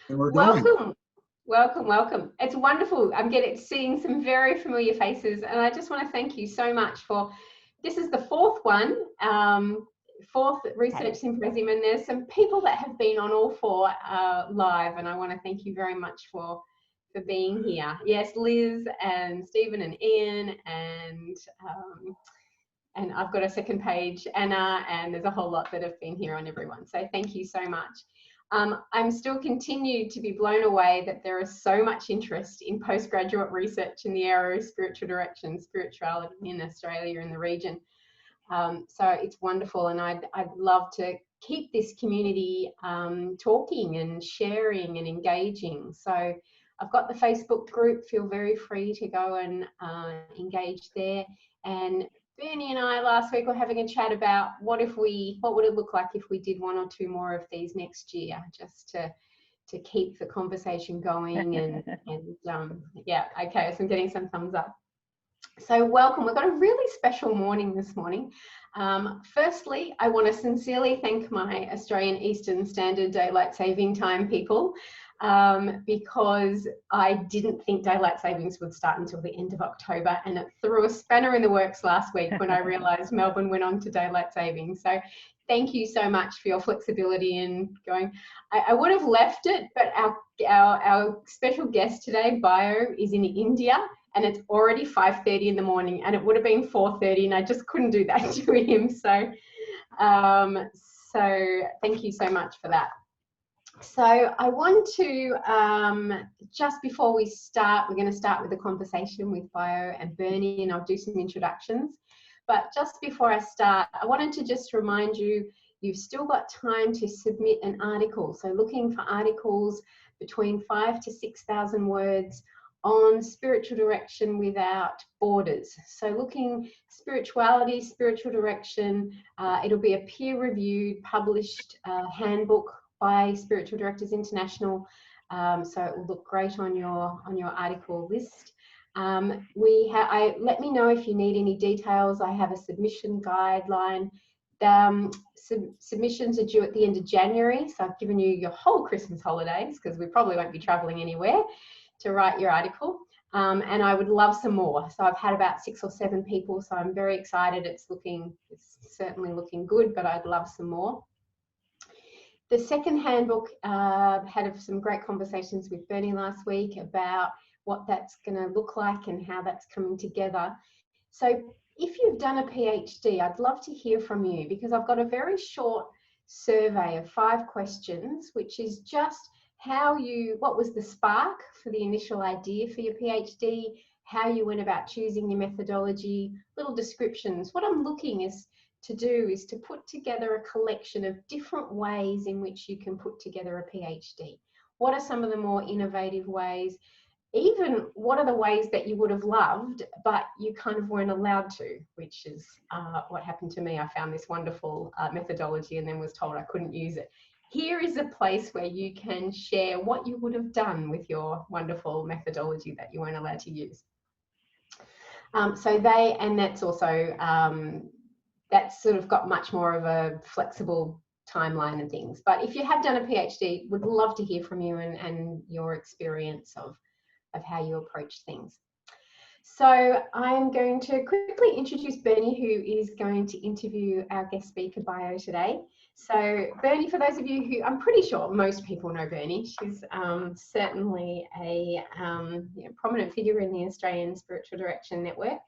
And we're going. Welcome, welcome, welcome. It's wonderful. I'm seeing some very familiar faces, and I just want to thank you so much for, this is the fourth one, fourth research symposium, and there's some people that have been on all four live, and I want to thank you very much for being here. Yes, Liz and Stephen and Ian and I've got a second page, Anna, and there's a whole lot that have been here on everyone. So thank you so much. I'm still continued to be blown away that there is so much interest in postgraduate research in the area of spiritual direction, spirituality in Australia and the region. So it's wonderful, and I'd love to keep this community talking and sharing and engaging. So I've got the Facebook group, feel very free to go and engage there. And Bernie and I last week were having a chat about what would it look like if we did one or two more of these next year, just to keep the conversation going. And yeah, okay, so I'm getting some thumbs up. So welcome. We've got a really special morning this morning. Firstly, I want to sincerely thank my Australian Eastern Standard Daylight Saving Time people, because I didn't think daylight savings would start until the end of October, and it threw a spanner in the works last week when I realised Melbourne went on to daylight savings. So thank you so much for your flexibility in going. I would have left it, but our special guest today, Bayo, is in India, and it's already 5:30 in the morning, and it would have been 4:30, and I just couldn't do that to him. So, so thank you so much for that. So I want to, just before we start, we're going to start with a conversation with Bayo and Bernie, and I'll do some introductions. But just before I start, I wanted to just remind you, you've still got time to submit an article. So looking for articles between 5,000 to 6,000 words on spiritual direction without borders. So looking spirituality, spiritual direction, it'll be a peer-reviewed, published handbook by Spiritual Directors International, so it will look great on your article list. Let me know if you need any details. I have a submission guideline. Submissions are due at the end of January, so I've given you your whole Christmas holidays, because we probably won't be travelling anywhere, to write your article. And I would love some more. So I've had about 6 or 7 people, so I'm very excited. It's certainly looking good, but I'd love some more. The second handbook, had some great conversations with Bernie last week about what that's going to look like and how that's coming together. So if you've done a PhD, I'd love to hear from you, because I've got a very short survey of 5 questions, which is just what was the spark for the initial idea for your PhD, how you went about choosing your methodology, little descriptions. What I'm looking to do is to put together a collection of different ways in which you can put together a PhD. What are some of the more innovative ways? Even what are the ways that you would have loved, but you kind of weren't allowed to, which is what happened to me. I found this wonderful methodology and then was told I couldn't use it. Here is a place where you can share what you would have done with your wonderful methodology that you weren't allowed to use. And that's also, that's sort of got much more of a flexible timeline and things. But if you have done a PhD, would love to hear from you and your experience of how you approach things. So I'm going to quickly introduce Bernie, who is going to interview our guest speaker, Bayo, today. So Bernie, for those of you who, I'm pretty sure most people know Bernie. She's certainly a prominent figure in the Australian Spiritual Direction Network,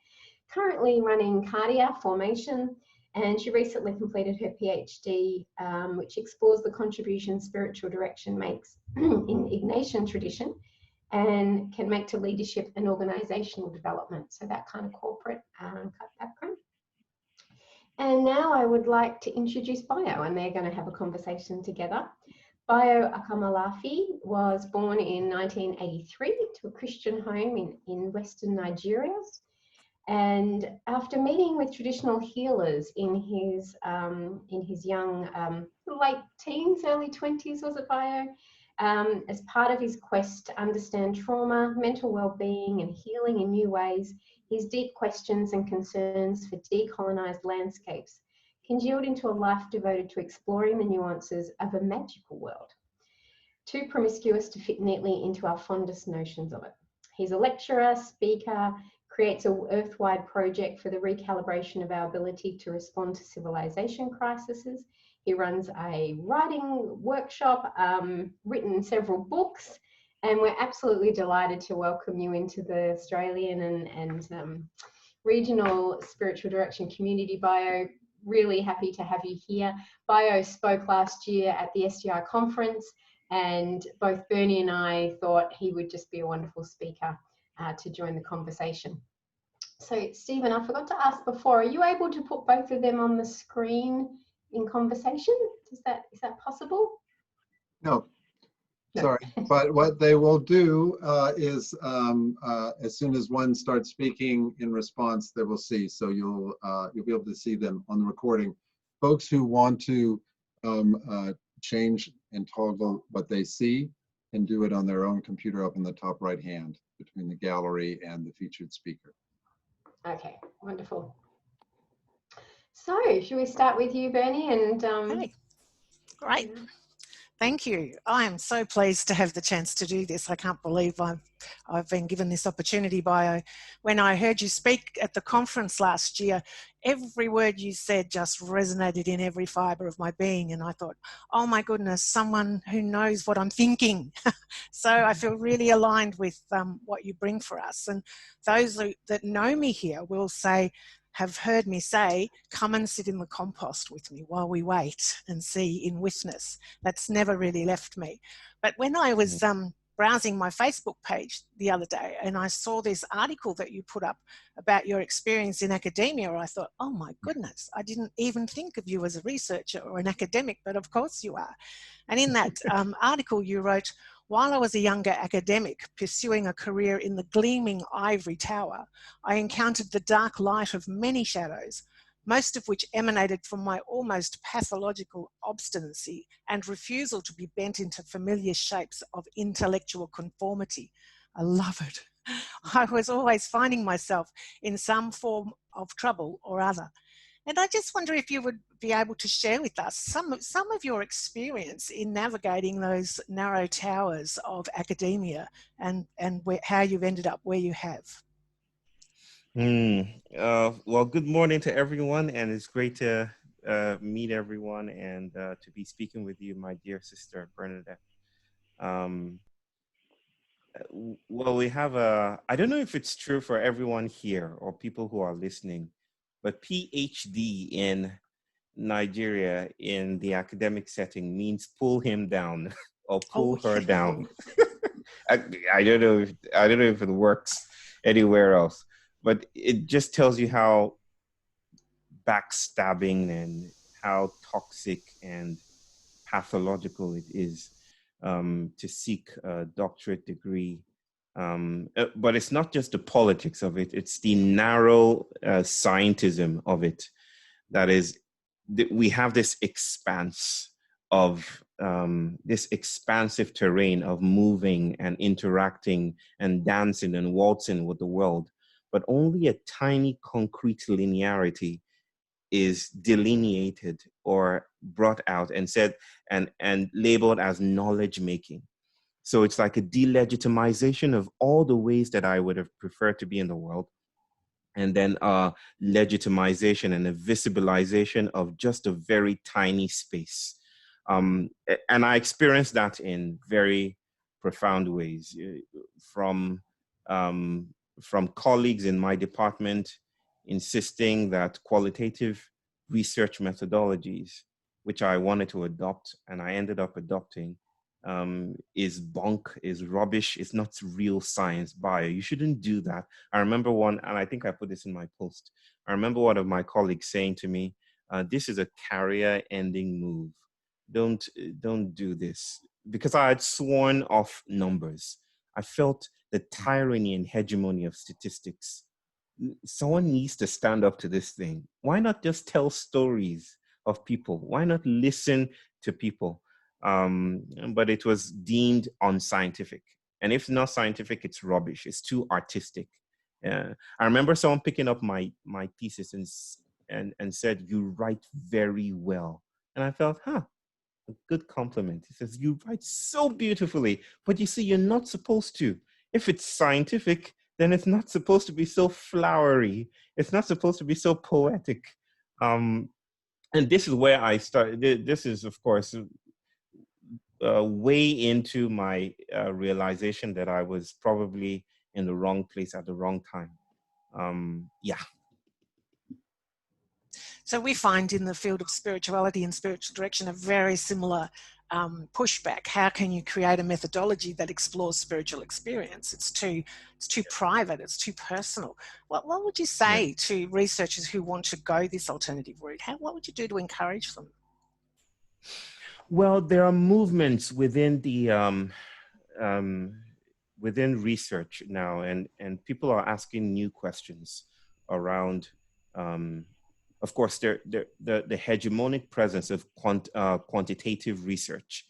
currently running Cardia Formation, and she recently completed her PhD, which explores the contribution spiritual direction makes in Ignatian tradition and can make to leadership and organisational development. So that kind of corporate background. And now I would like to introduce Bayo, and they're going to have a conversation together. Bayo Akomolafe was born in 1983 to a Christian home in Western Nigeria. And after meeting with traditional healers in his young, late teens, early 20s, was it, Bayo? As part of his quest to understand trauma, mental well-being and healing in new ways, his deep questions and concerns for decolonised landscapes congealed into a life devoted to exploring the nuances of a magical world. too promiscuous to fit neatly into our fondest notions of it. He's a lecturer, speaker, creates an earth-wide project for the recalibration of our ability to respond to civilization crises. He runs a writing workshop, written several books, and we're absolutely delighted to welcome you into the Australian and regional spiritual direction community, Bayo. Really happy to have you here. Bayo spoke last year at the SDI Conference, and both Bernie and I thought he would just be a wonderful speaker to join the conversation. So Stephen, I forgot to ask before, are you able to put both of them on the screen in conversation? Is that possible? No, sorry. But what they will do is as soon as one starts speaking in response, they will see. So you'll be able to see them on the recording. Folks who want to change and toggle what they see can do it on their own computer up in the top right hand between the gallery and the featured speaker. Okay, wonderful. So should we start with you, Bernie? And hey, great. Thank you. I am so pleased to have the chance to do this. I can't believe I've been given this opportunity. When I heard you speak at the conference last year, every word you said just resonated in every fibre of my being. And I thought, oh my goodness, someone who knows what I'm thinking. So I feel really aligned with what you bring for us. And those that know me here will have heard me say, come and sit in the compost with me while we wait and see in witness. That's never really left me. But when I was browsing my Facebook page the other day and I saw this article that you put up about your experience in academia, I thought, oh my goodness, I didn't even think of you as a researcher or an academic, but of course you are. And in that article you wrote, while I was a younger academic pursuing a career in the gleaming ivory tower, I encountered the dark light of many shadows, most of which emanated from my almost pathological obstinacy and refusal to be bent into familiar shapes of intellectual conformity. I love it. I was always finding myself in some form of trouble or other. And I just wonder if you would be able to share with us some of your experience in navigating those narrow towers of academia and how you've ended up where you have. Well, good morning to everyone, and it's great to meet everyone and to be speaking with you, my dear sister Bernadette. Well, we have I don't know if it's true for everyone here or people who are listening, but PhD in Nigeria in the academic setting means pull him down or pull her down. I don't know if it works anywhere else, but it just tells you how backstabbing and how toxic and pathological it is to seek a doctorate degree. But it's not just the politics of it, it's the narrow scientism of it. That is, we have this expanse of this expansive terrain of moving and interacting and dancing and waltzing with the world, but only a tiny concrete linearity is delineated or brought out and said and labeled as knowledge making. So it's like a delegitimization of all the ways that I would have preferred to be in the world, and then legitimization and a visibilization of just a very tiny space. And I experienced that in very profound ways from colleagues in my department insisting that qualitative research methodologies, which I wanted to adopt and I ended up adopting, is bunk, is rubbish, it's not real science. Bio, you shouldn't do that. I remember one, and I think I put this in my post. I remember one of my colleagues saying to me, this is a career-ending move. Don't do this. Because I had sworn off numbers. I felt the tyranny and hegemony of statistics. Someone needs to stand up to this thing. Why not just tell stories of people? Why not listen to people? But it was deemed unscientific. And if not scientific, it's rubbish. It's too artistic. I remember someone picking up my thesis and said, you write very well. And I felt, a good compliment. He says, you write so beautifully, but you see, you're not supposed to. If it's scientific, then it's not supposed to be so flowery. It's not supposed to be so poetic. And this is where I started. This is, of course, way into my realization that I was probably in the wrong place at the wrong time. Yeah. So we find in the field of spirituality and spiritual direction a very similar pushback. How can you create a methodology that explores spiritual experience? It's too private, it's too personal. What would you say to researchers who want to go this alternative route? What would you do to encourage them? Well, there are movements within the within research now, and people are asking new questions around. Of course, the hegemonic presence of quantitative research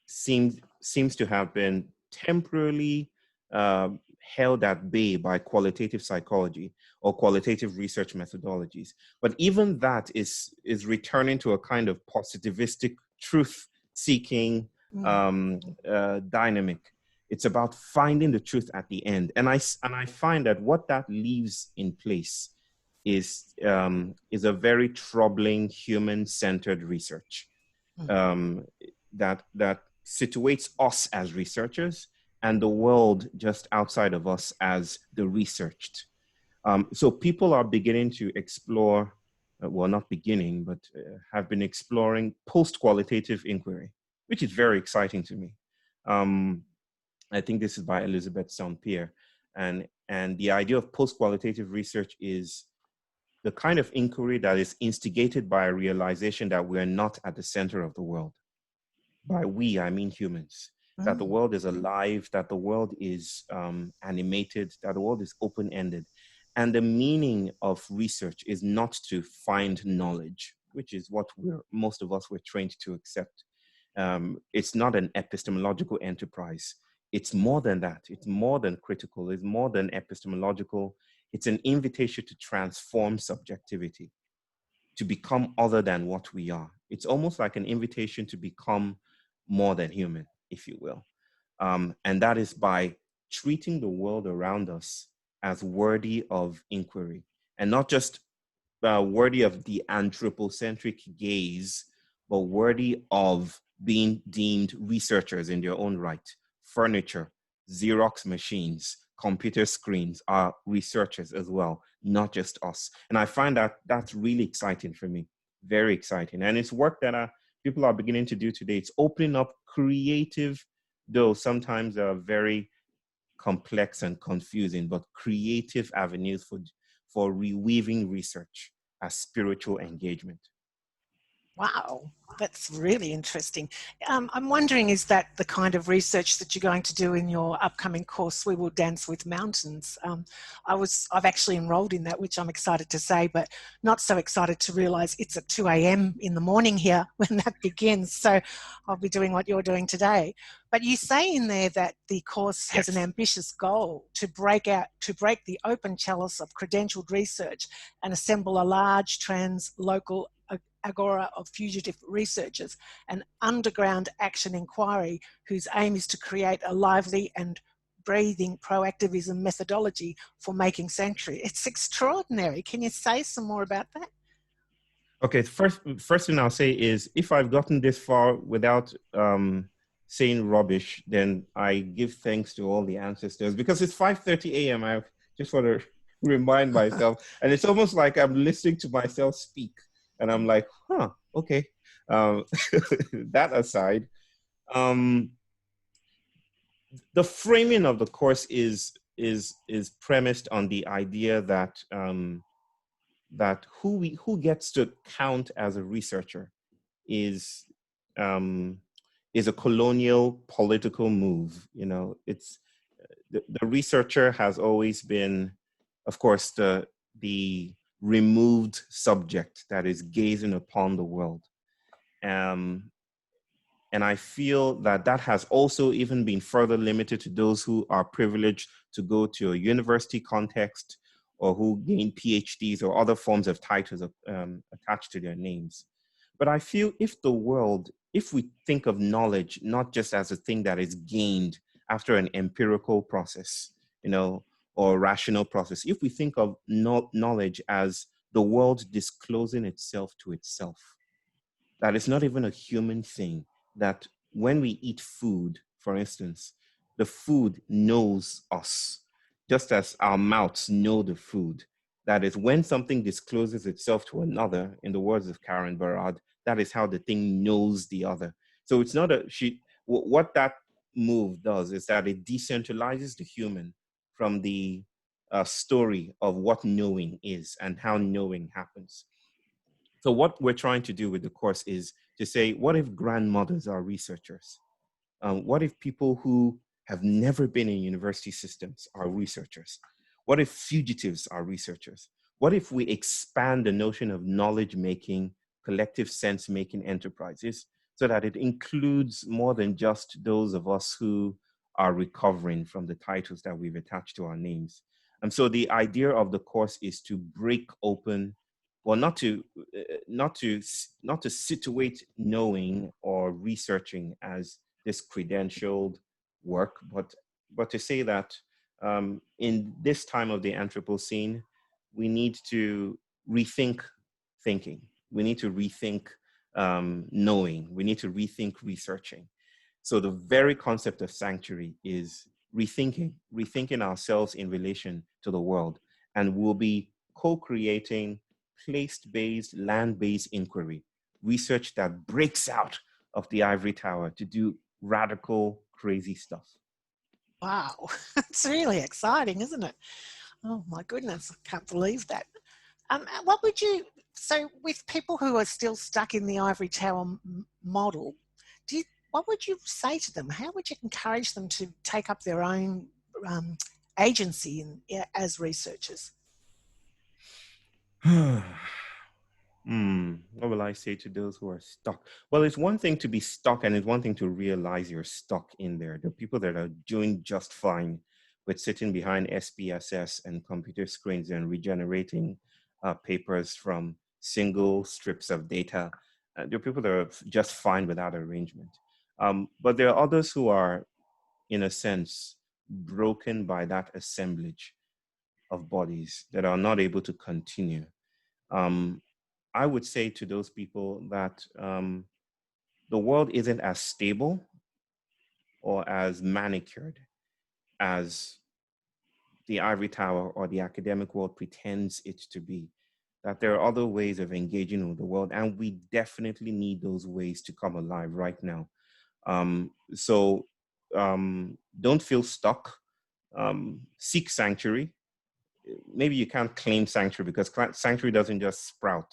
seems to have been temporarily held at bay by qualitative psychology or qualitative research methodologies. But even that is returning to a kind of positivistic truth-seeking dynamic. It's about finding the truth at the end, and I find that what that leaves in place is a very troubling human-centered research that situates us as researchers and the world just outside of us as the researched. So people are beginning to explore, well, not beginning, but have been exploring post-qualitative inquiry, which is very exciting to me. I think this is by Elizabeth St-Pierre. And the idea of post-qualitative research is the kind of inquiry that is instigated by a realization that we're not at the center of the world. By we, I mean humans. That the world is alive, that the world is animated, that the world is open-ended. And the meaning of research is not to find knowledge, which is what most of us were trained to accept. It's not an epistemological enterprise. It's more than that. It's more than critical. It's more than epistemological. It's an invitation to transform subjectivity, to become other than what we are. It's almost like an invitation to become more than human, if you will. And that is by treating the world around us as worthy of inquiry, and not just worthy of the anthropocentric gaze, but worthy of being deemed researchers in their own right. Furniture, Xerox machines, computer screens are researchers as well, not just us. And I find that that's really exciting for me, very exciting. And it's work that people are beginning to do today. It's opening up creative, though sometimes very complex and confusing, but creative avenues for reweaving research as spiritual engagement. Wow, that's really interesting. I'm wondering, is that the kind of research that you're going to do in your upcoming course, We Will Dance with Mountains? I've actually enrolled in that, which I'm excited to say, but not so excited to realize it's at 2 a.m. in the morning here when that begins. So I'll be doing what you're doing today. But you say in there that the course has an ambitious goal to break the open chalice of credentialed research and assemble a large trans-local agora of fugitive researchers, an underground action inquiry whose aim is to create a lively and breathing proactivism methodology for making sanctuary. It's extraordinary. Can you say some more about that? Okay, first thing I'll say is, if I've gotten this far without saying rubbish, then I give thanks to all the ancestors, because it's 5:30 a.m. I just want to remind myself, and it's almost like I'm listening to myself speak. And I'm like, okay. That aside, the framing of the course is premised on the idea that who gets to count as a researcher is a colonial political move. You know, it's the researcher has always been, of course, the removed subject that is gazing upon the world. And I feel that has also even been further limited to those who are privileged to go to a university context, or who gain PhDs or other forms of titles attached to their names. But I feel if we think of knowledge not just as a thing that is gained after an empirical process, or rational process, if we think of knowledge as the world disclosing itself to itself, that it's not even a human thing, that when we eat food, for instance, the food knows us, just as our mouths know the food. That is, when something discloses itself to another, in the words of Karen Barad, that is how the thing knows the other. So it's not what that move does is that it decentralizes the human from the story of what knowing is and how knowing happens. So what we're trying to do with the course is to say, what if grandmothers are researchers? What if people who have never been in university systems are researchers? What if fugitives are researchers? What if we expand the notion of knowledge-making, collective sense-making enterprises so that it includes more than just those of us who are recovering from the titles that we've attached to our names? And so the idea of the course is to break open, well, not to situate knowing or researching as this credentialed work, but to say that in this time of the Anthropocene, we need to rethink thinking. We need to rethink knowing. We need to rethink researching. So the very concept of sanctuary is rethinking ourselves in relation to the world. And we'll be co-creating place-based, land-based inquiry, research that breaks out of the ivory tower to do radical, crazy stuff. Wow, it's really exciting, isn't it? Oh my goodness, I can't believe that. What would you, so with people who are still stuck in the ivory tower model, what would you say to them? How would you encourage them to take up their own agency as researchers? What will I say to those who are stuck? Well, it's one thing to be stuck, and it's one thing to realize you're stuck in there. There are people that are doing just fine with sitting behind SPSS and computer screens and regenerating papers from single strips of data. There are people that are just fine without arrangement. But there are others who are, in a sense, broken by that assemblage of bodies that are not able to continue. I would say to those people that the world isn't as stable or as manicured as the ivory tower or the academic world pretends it to be, that there are other ways of engaging with the world, and we definitely need those ways to come alive right now. So don't feel stuck. Seek sanctuary. Maybe you can't claim sanctuary because sanctuary doesn't just sprout,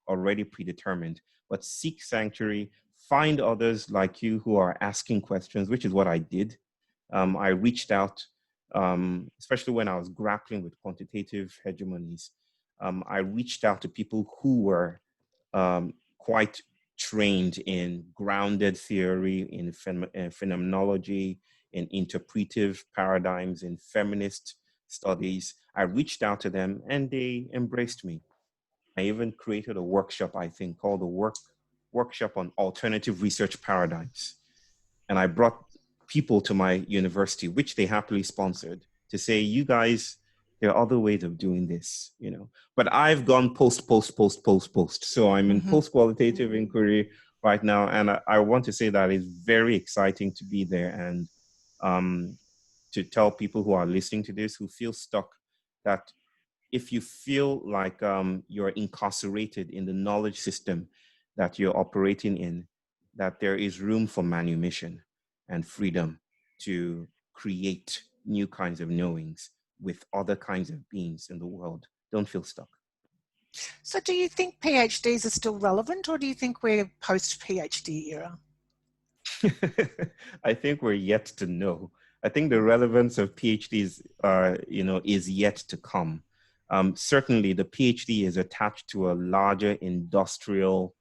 already predetermined, but seek sanctuary, find others like you who are asking questions, which is what I did. I reached out, especially when I was grappling with quantitative hegemonies. I reached out to people who were quite trained in grounded theory, in phenomenology, in interpretive paradigms, in feminist studies. I reached out to them and they embraced me. I even created a workshop, I think, called the Workshop on Alternative Research Paradigms. And I brought people to my university, which they happily sponsored, to say, you guys, there are other ways of doing this, But I've gone post. So I'm in post-qualitative inquiry right now. And I want to say that it's very exciting to be there and to tell people who are listening to this, who feel stuck, that if you feel like you're incarcerated in the knowledge system that you're operating in, that there is room for manumission and freedom to create new kinds of knowings with other kinds of beings in the world. Don't feel stuck. So do you think PhDs are still relevant, or do you think we're post-PhD era? I think we're yet to know. I think the relevance of PhDs is yet to come. Certainly the PhD is attached to a larger industrial,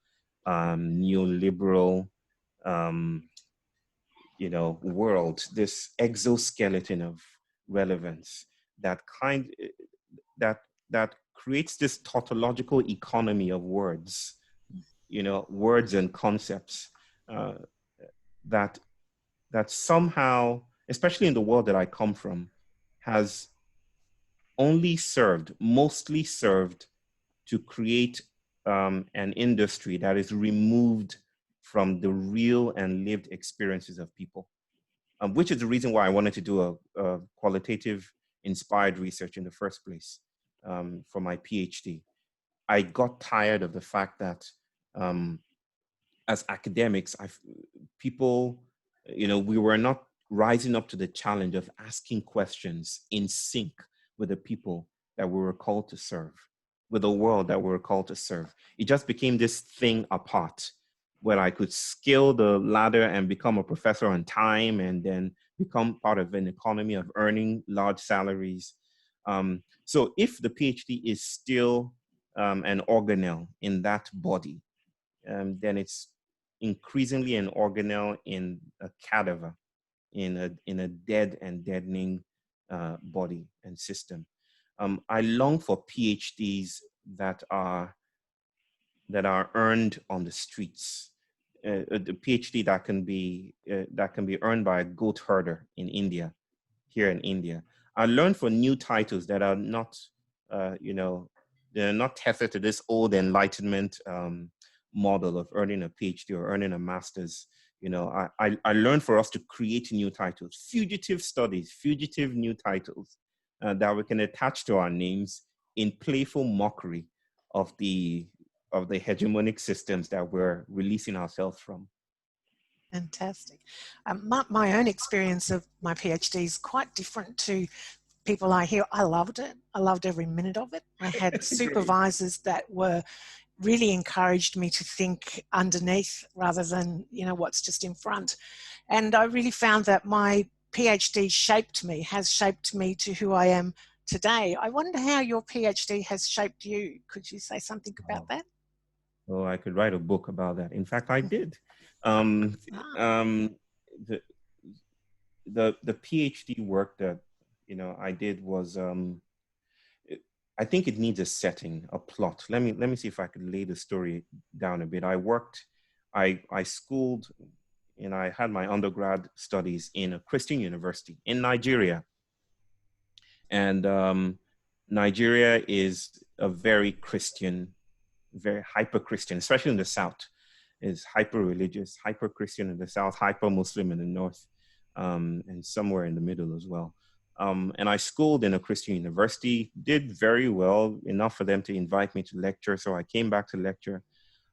neoliberal, world, this exoskeleton of relevance that creates this tautological economy of words words and concepts that somehow, especially in the world that I come from, has mostly served to create an industry that is removed from the real and lived experiences of people, which is the reason why I wanted to do a qualitative inspired research in the first place for my PhD. I got tired of the fact that as academics, we were not rising up to the challenge of asking questions in sync with the people that we were called to serve, with the world that we were called to serve. It just became this thing apart where I could scale the ladder and become a professor on time and then become part of an economy of earning large salaries. So if the PhD is still an organelle in that body, then it's increasingly an organelle in a cadaver, in a dead and deadening body and system. I long for PhDs that are earned on the streets. The PhD that can be earned by a goat herder in India, here in India. I learned for new titles that are not, they're not tethered to this old Enlightenment model of earning a PhD or earning a master's. I learned for us to create new titles, fugitive studies, fugitive new titles that we can attach to our names in playful mockery of the hegemonic systems that we're releasing ourselves from. Fantastic. My own experience of my PhD is quite different to people I hear. I loved it. I loved every minute of it. I had supervisors that were really encouraged me to think underneath rather than, what's just in front. And I really found that my PhD has shaped me to who I am today. I wonder how your PhD has shaped you. Could you say something about that? Oh, I could write a book about that. In fact, I did. The PhD work that I did was I think it needs a setting, a plot. Let me see if I could lay the story down a bit. I schooled, and I had my undergrad studies in a Christian university in Nigeria. And Nigeria is a very Christian, very hyper-Christian, especially in the South. Is hyper-religious, hyper-Christian in the South, hyper-Muslim in the North, and somewhere in the middle as well. And I schooled in a Christian university, did very well, enough for them to invite me to lecture. So I came back to lecture.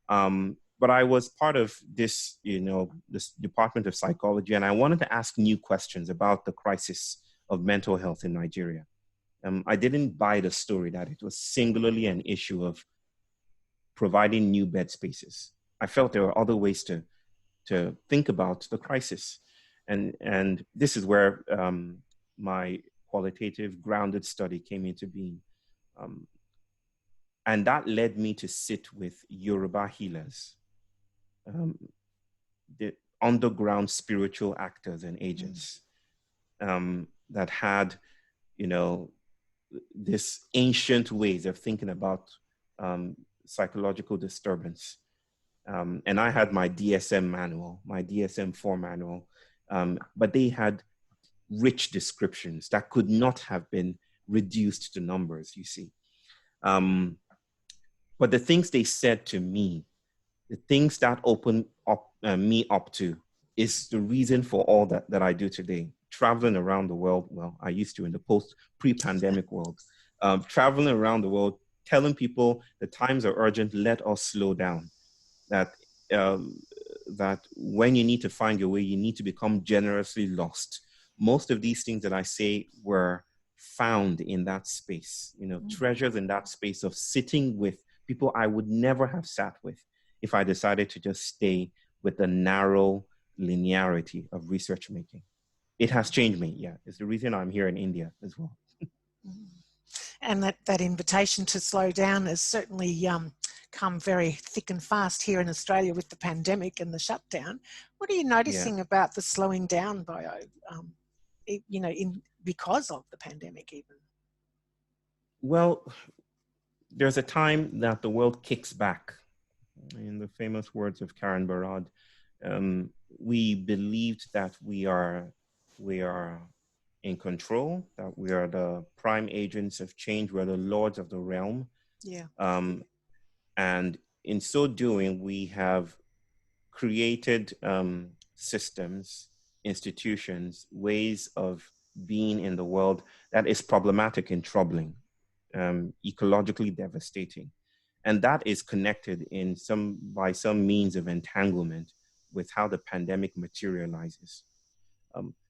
But I was part of this, this Department of Psychology, and I wanted to ask new questions about the crisis of mental health in Nigeria. I didn't buy the story that it was singularly an issue of providing new bed spaces. I felt there were other ways to think about the crisis. And this is where my qualitative grounded study came into being. And that led me to sit with Yoruba healers, the underground spiritual actors and agents that had, this ancient ways of thinking about psychological disturbance. And I had my DSM manual, my DSM-4 manual, but they had rich descriptions that could not have been reduced to numbers, you see. But the things they said to me, the things that opened up me up to, is the reason for all that I do today. Traveling around the world, well, I used to in the pre-pandemic world, traveling around the world, telling people the times are urgent, let us slow down. That when you need to find your way, you need to become generously lost. Most of these things that I say were found in that space, treasures in that space of sitting with people I would never have sat with if I decided to just stay with the narrow linearity of research making. It has changed me, yeah. It's the reason I'm here in India as well. And that invitation to slow down has certainly come very thick and fast here in Australia with the pandemic and the shutdown. What are you noticing about the slowing down, Bayo, because of the pandemic even? Well, there's a time that the world kicks back. in the famous words of Karen Barad, we believed that we are in control, that we are the prime agents of change, we're the lords of the realm. Yeah. And in so doing, we have created systems, institutions, ways of being in the world that is problematic and troubling, ecologically devastating. And that is connected by some means of entanglement with how the pandemic materializes.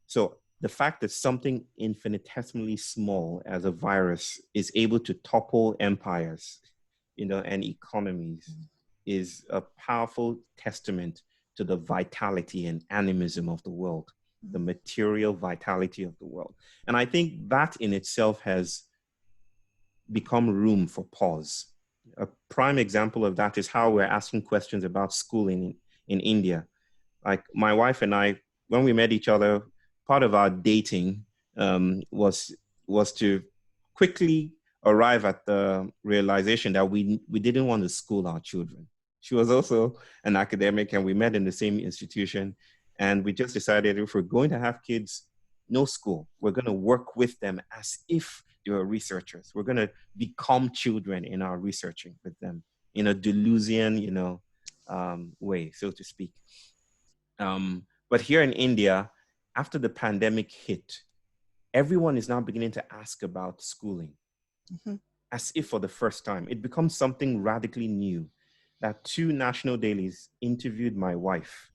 So the fact that something infinitesimally small as a virus is able to topple empires, and economies is a powerful testament to the vitality and animism of the world, the material vitality of the world. And I think that in itself has become room for pause. A prime example of that is how we're asking questions about schooling in India. Like my wife and I, when we met each other, part of our dating was to quickly arrive at the realization that we didn't want to school our children. She was also an academic and we met in the same institution. And we just decided if we're going to have kids, no school. We're going to work with them as if they were researchers. We're going to become children in our researching with them in a Deleuzian, way, so to speak. But here in India, after the pandemic hit, everyone is now beginning to ask about schooling, as if for the first time. It becomes something radically new that 2 national dailies interviewed my wife.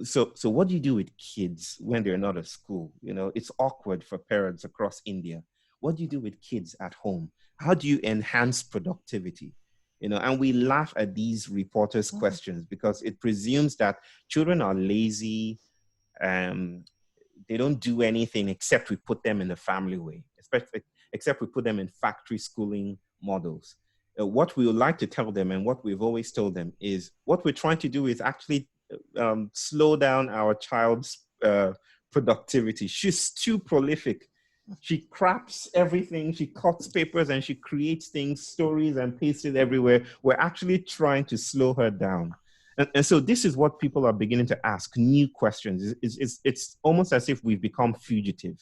So what do you do with kids when they're not at school? It's awkward for parents across India. What do you do with kids at home? How do you enhance productivity? And we laugh at these reporters' questions because it presumes that children are lazy, they don't do anything except we put them in the family way, except we put them in factory schooling models. What we would like to tell them and what we've always told them is what we're trying to do is actually slow down our child's productivity. She's too prolific. She craps everything, she cuts papers and she creates things, stories, and pastes it everywhere. We're actually trying to slow her down. And so this is what people are beginning to ask, new questions. It's almost as if we've become fugitive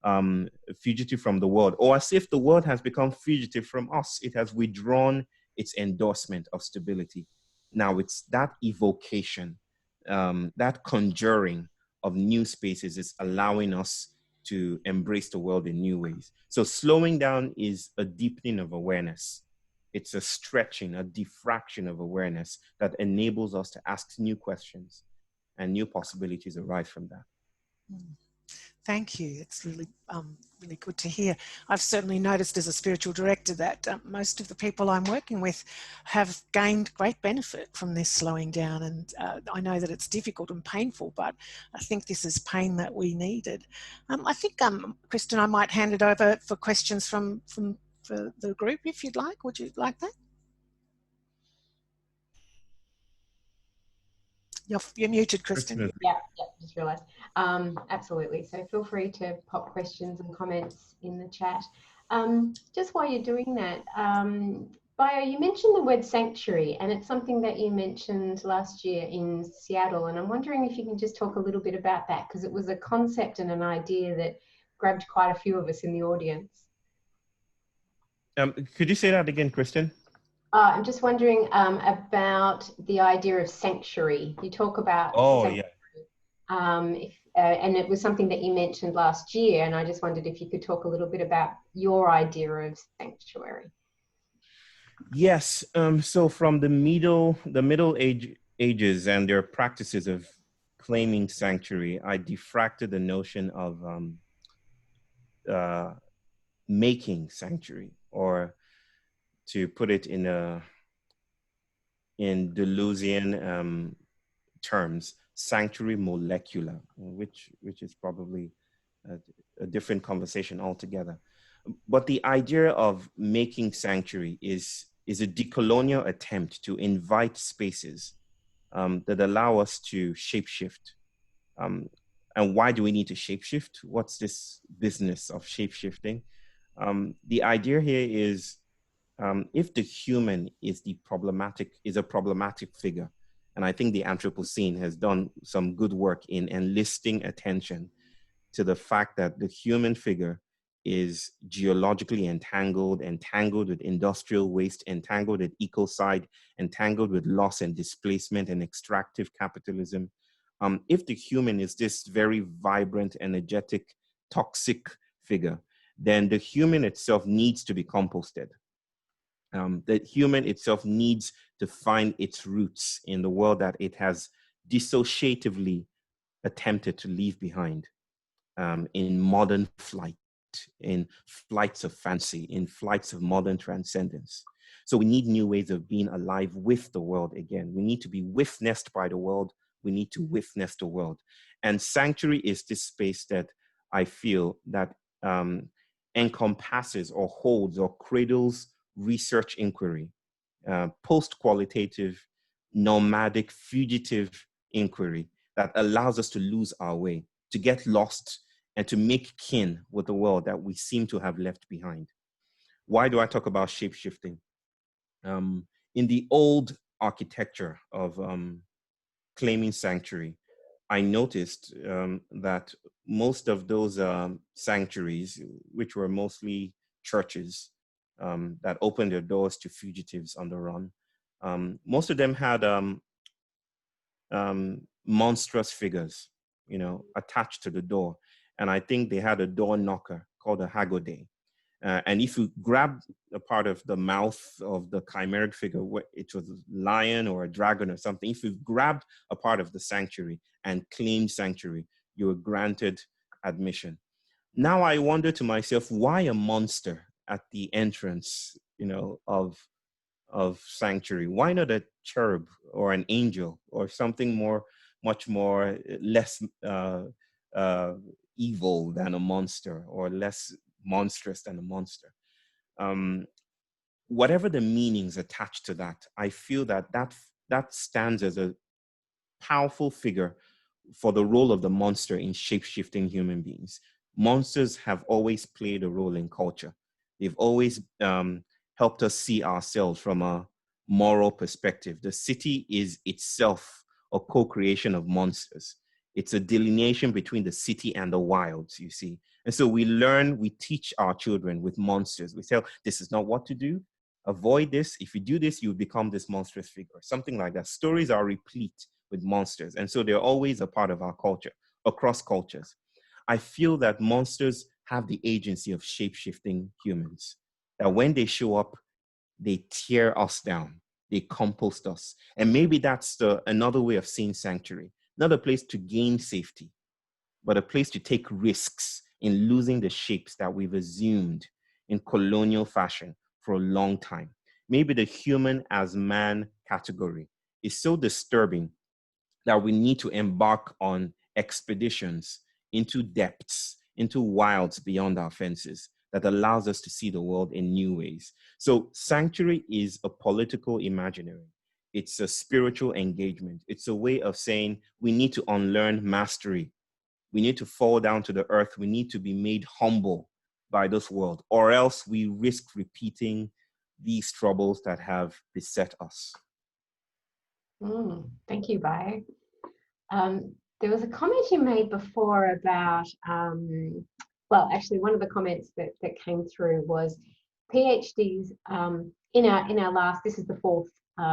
from the world, or as if the world has become fugitive from us. It has withdrawn its endorsement of stability. Now it's that evocation, that conjuring of new spaces is allowing us to embrace the world in new ways. So slowing down is a deepening of awareness. It's a stretching, a diffraction of awareness that enables us to ask new questions, and new possibilities arise from that. Thank you. It's really, really good to hear. I've certainly noticed as a spiritual director that most of the people I'm working with have gained great benefit from this slowing down. And I know that it's difficult and painful, but I think this is pain that we needed. I think, Kristen, I might hand it over for questions from the group, if you'd like. Would you like that? You're muted, Kristen. Yeah, just realised. Absolutely. So feel free to pop questions and comments in the chat. Just while you're doing that, Bayo, you mentioned the word sanctuary, and it's something that you mentioned last year in Seattle. And I'm wondering if you can just talk a little bit about that, because it was a concept and an idea that grabbed quite a few of us in the audience. Could you say that again, Kristen? I'm just wondering about the idea of sanctuary. You talk about sanctuary, and it was something that you mentioned last year, and I just wondered if you could talk a little bit about your idea of sanctuary. Yes. So from the Middle Ages and their practices of claiming sanctuary, I diffracted the notion of making sanctuary, or to put it in Deleuzian terms, sanctuary molecular, which is probably a different conversation altogether. But the idea of making sanctuary is a decolonial attempt to invite spaces that allow us to shapeshift. And why do we need to shapeshift? What's this business of shapeshifting? The idea here is if the human is a problematic figure, and I think the Anthropocene has done some good work in enlisting attention to the fact that the human figure is geologically entangled with industrial waste, entangled with ecocide, entangled with loss and displacement and extractive capitalism. If the human is this very vibrant, energetic, toxic figure, then the human itself needs to be composted. The human itself needs to find its roots in the world that it has dissociatively attempted to leave behind, in modern flight, in flights of fancy, in flights of modern transcendence. So we need new ways of being alive with the world again. We need to be witnessed by the world. We need to witness the world. And sanctuary is this space that I feel that encompasses or holds or cradles research inquiry, post-qualitative, nomadic, fugitive inquiry that allows us to lose our way, to get lost, and to make kin with the world that we seem to have left behind. Why do I talk about shape-shifting? In the old architecture of claiming sanctuary, I noticed that most of those sanctuaries, which were mostly churches that opened their doors to fugitives on the run, most of them had monstrous figures, attached to the door. And I think they had a door knocker called a hagode. And if you grab a part of the mouth of the chimeric figure, it was a lion or a dragon or something, if you grabbed a part of the sanctuary and claimed sanctuary, you were granted admission. Now I wonder to myself, why a monster at the entrance, of sanctuary? Why not a cherub or an angel or something much more less evil than a monster, or less monstrous than a monster? Whatever the meanings attached to that, I feel that stands as a powerful figure for the role of the monster in shape-shifting human beings. Monsters have always played a role in culture. They've always helped us see ourselves from a moral perspective. The city is itself a co-creation of monsters. It's a delineation between the city and the wilds, you see. And so we teach our children with monsters. We say, this is not what to do. Avoid this. If you do this, you become this monstrous figure, something like that. Stories are replete with monsters. And so they're always a part of our culture, across cultures. I feel that monsters have the agency of shape-shifting humans, that when they show up, they tear us down, they compost us. And maybe that's another way of seeing sanctuary, not a place to gain safety, but a place to take risks in losing the shapes that we've assumed in colonial fashion for a long time. Maybe the human as man category is so disturbing that we need to embark on expeditions into depths, into wilds beyond our fences, that allows us to see the world in new ways. So sanctuary is a political imaginary. It's a spiritual engagement. It's a way of saying we need to unlearn mastery. We need to fall down to the earth. We need to be made humble by this world, or else we risk repeating these troubles that have beset us. Thank you, Bayo. There was a comment you made before about, well, actually one of the comments that came through was PhDs in our last, this is the fourth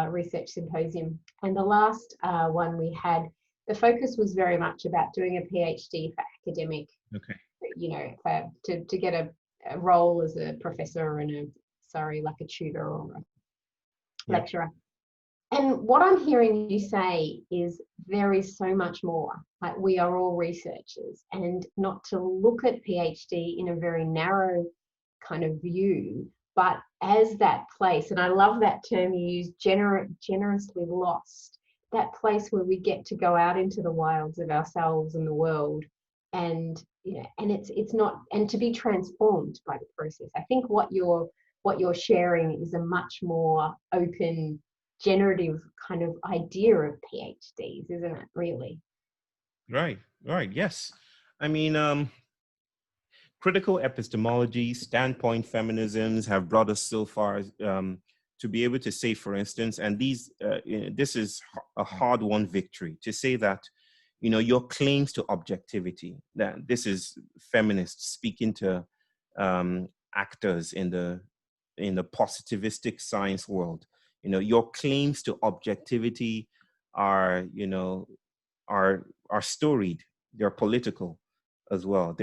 research symposium, and the last one we had, the focus was very much about doing a PhD for academic, to get a role as a professor and like a tutor or a lecturer. And what I'm hearing you say is there is so much more. Like, we are all researchers, and not to look at PhD in a very narrow kind of view, but as that place, and I love that term you use, generously lost, that place where we get to go out into the wilds of ourselves and the world, and and it's not, and to be transformed by the process. I think what you're sharing is a much more open, generative kind of idea of PhDs, isn't it, really? Right, yes. I mean, critical epistemology, standpoint feminisms have brought us so far to be able to say, for instance, and this is a hard-won victory, to say that, you know, your claims to objectivity, that this is feminists speaking to actors in the positivistic science world. You know, your claims to objectivity are, you know, are storied, they're political as well.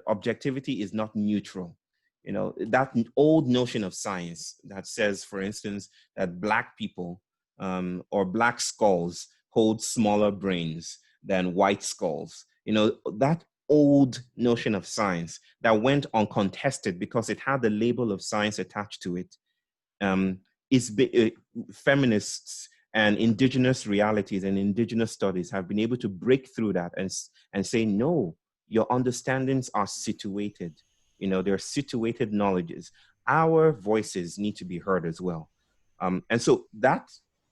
Objectivity is not neutral. You know, that old notion of science that says, for instance, that Black people or Black skulls hold smaller brains than white skulls. You know, that old notion of science that went uncontested because it had the label of science attached to it, feminists and indigenous realities and indigenous studies have been able to break through that and say, no, your understandings are situated. You know, they're situated knowledges. Our voices need to be heard as well. And so that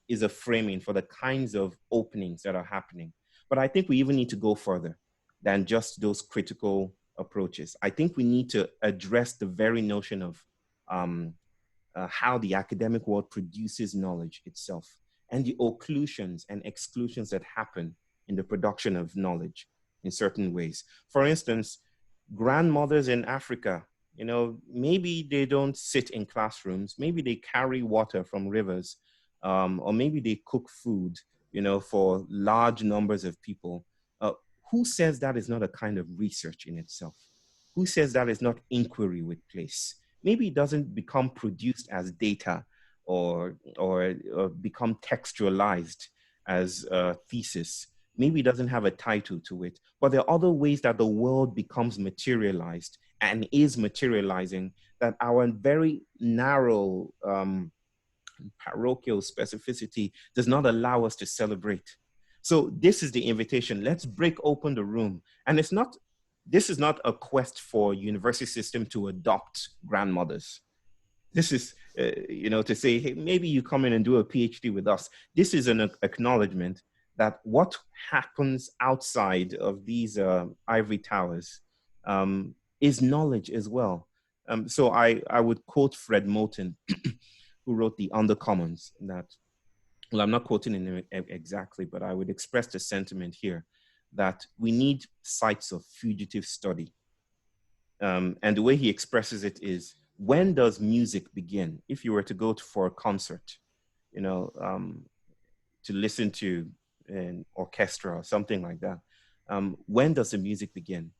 is a framing for the kinds of openings that are happening. But I think we even need to go further than just those critical approaches. I think we need to address the very notion of how the academic world produces knowledge itself and the occlusions and exclusions that happen in the production of knowledge in certain ways. For instance, grandmothers in Africa, you know, maybe they don't sit in classrooms, maybe they carry water from rivers, or maybe they cook food, you know, for large numbers of people. Who says that is not a kind of research in itself? Who says that is not inquiry with place? Maybe it doesn't become produced as data or become textualized as a thesis. Maybe it doesn't have a title to it, but there are other ways that the world becomes materialized and is materializing that our very narrow parochial specificity does not allow us to celebrate. So this is the invitation. Let's break open the room. And this is not a quest for university system to adopt grandmothers. This is, you know, to say, hey, maybe you come in and do a PhD with us. This is an acknowledgement that what happens outside of these ivory towers is knowledge as well. So I would quote Fred Moulton, who wrote The Undercommons, that, well, I'm not quoting him exactly, but I would express the sentiment here that we need sites of fugitive study. And the way he expresses it is, when does music begin? If you were to go for a concert, you know, to listen to an orchestra or something like that, when does the music begin?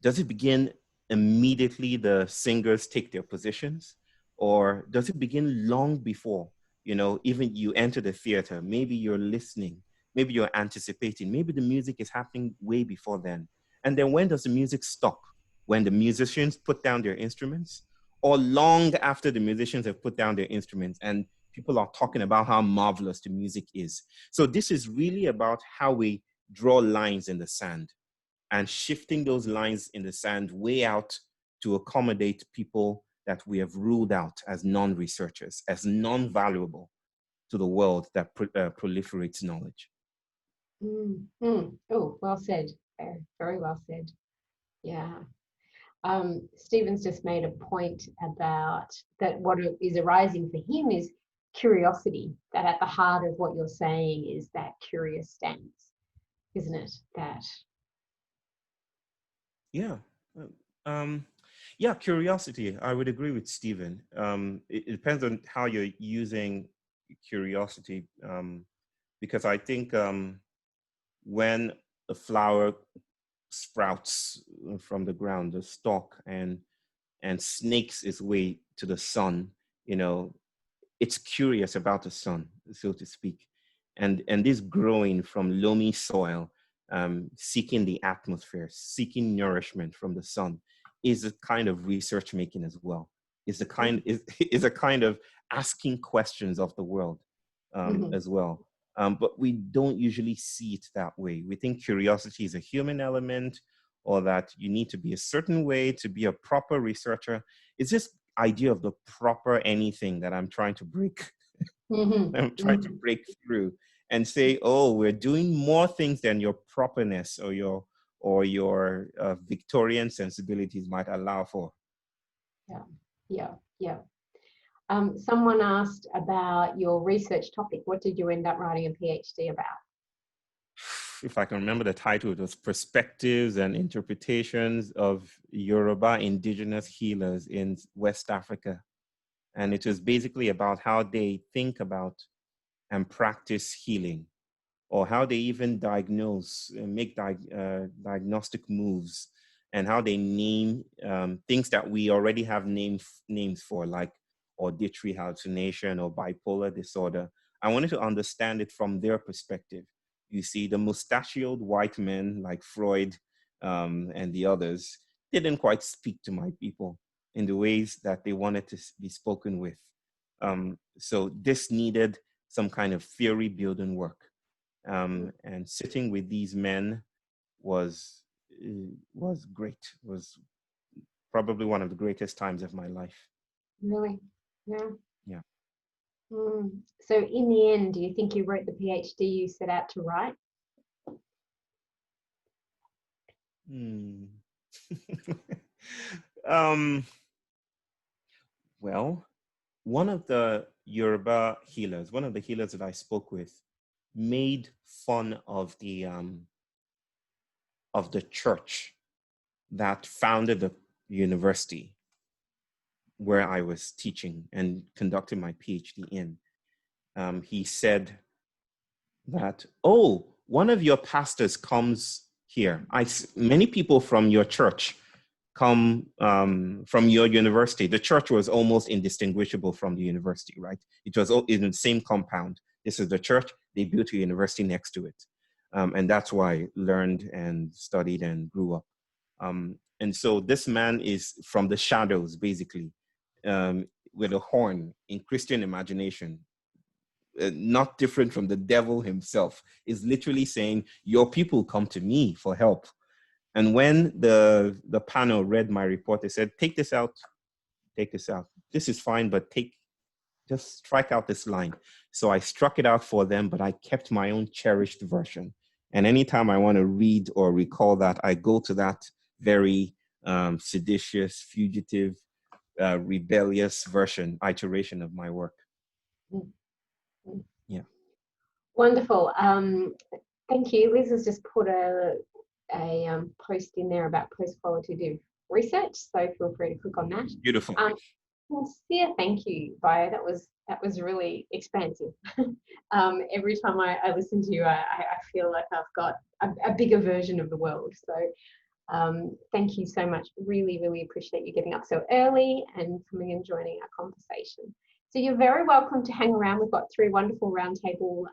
Does it begin immediately the singers take their positions? Or does it begin long before, you know, even you enter the theater? Maybe you're listening, maybe you're anticipating, maybe the music is happening way before then. And then when does the music stop? When the musicians put down their instruments, or long after the musicians have put down their instruments and people are talking about how marvelous the music is. So this is really about how we draw lines in the sand and shifting those lines in the sand way out to accommodate people that we have ruled out as non-researchers, as non-valuable to the world that proliferates knowledge. Oh, well said. Very well said. Yeah. Stephen's just made a point about that what is arising for him is curiosity, that at the heart of what you're saying is that curious stance, isn't it? That. Yeah. Yeah, curiosity. I would agree with Stephen. It depends on how you're using curiosity, because I think when a flower sprouts from the ground, the stalk, and snakes its way to the sun, you know, it's curious about the sun, so to speak, and this growing from loamy soil, seeking the atmosphere, seeking nourishment from the sun, is a kind of research making as well. Is a kind of asking questions of the world as well. But we don't usually see it that way. We think curiosity is a human element, or that you need to be a certain way to be a proper researcher. It's this idea of the proper anything that I'm trying to break. I'm trying to break through and say, oh, we're doing more things than your properness or your or your Victorian sensibilities might allow for. Yeah. Someone asked about your research topic. What did you end up writing a PhD about? If I can remember the title, it was Perspectives and Interpretations of Yoruba Indigenous Healers in West Africa. And it was basically about how they think about and practice healing, or how they even diagnose and make diagnostic moves, and how they name things that we already have names for, like auditory hallucination or bipolar disorder. I wanted to understand it from their perspective. You see, the mustachioed white men like Freud and the others didn't quite speak to my people in the ways that they wanted to be spoken with. So this needed some kind of theory building work. And sitting with these men was great. Was probably one of the greatest times of my life. Really? Yeah. Yeah. So in the end, do you think you wrote the PhD you set out to write? Well, one of the Yoruba healers, one of the healers that I spoke with, made fun of the church that founded the university where I was teaching and conducting my PhD in. He said that, oh, one of your pastors comes here. Many people from your church come from your university. The church was almost indistinguishable from the university, right? It was in the same compound. This is the church. They built a university next to it. And that's why I learned and studied and grew up. And so this man is from the shadows, basically, with a horn in Christian imagination, not different from the devil himself, is literally saying, your people come to me for help. And when the panel read my report, they said, take this out. This is fine, but just strike out this line. So I struck it out for them, but I kept my own cherished version. And anytime I want to read or recall that, I go to that very seditious, fugitive, rebellious iteration of my work. Yeah. Wonderful. Thank you. Liz has just put a post in there about post-qualitative research, so feel free to click on that. Beautiful. Sincere thank you, Bayo. That was really expansive. Every time I listen to you, I feel like I've got a bigger version of the world. So thank you so much. Really, really appreciate you getting up so early and coming and joining our conversation. So you're very welcome to hang around. We've got 3 wonderful roundtable,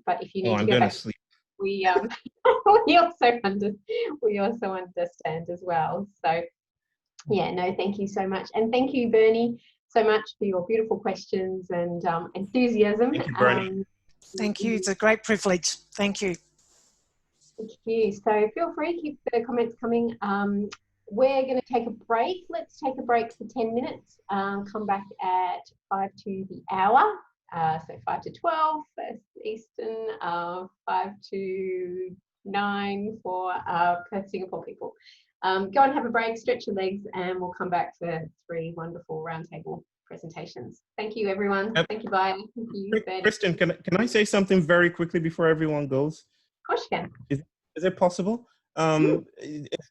but if you need to go back, sleep. we also understand as well. So yeah, no, thank you so much. And thank you, Bernie, so much for your beautiful questions and enthusiasm. Thank you, Bernie. Thank you. It's a great privilege. Thank you. Thank you. So feel free to keep the comments coming. We're going to take a break. Let's take a break for 10 minutes. Come back at 5 to the hour. So 5 to 12 for Eastern, 5 to 9 for Singapore people. Go and have a break, stretch your legs, and we'll come back for 3 wonderful roundtable presentations. Thank you, everyone. Thank you, Bayo. Thank you, Bernie. Kristen, can I say something very quickly before everyone goes? Of course you can. Is it possible?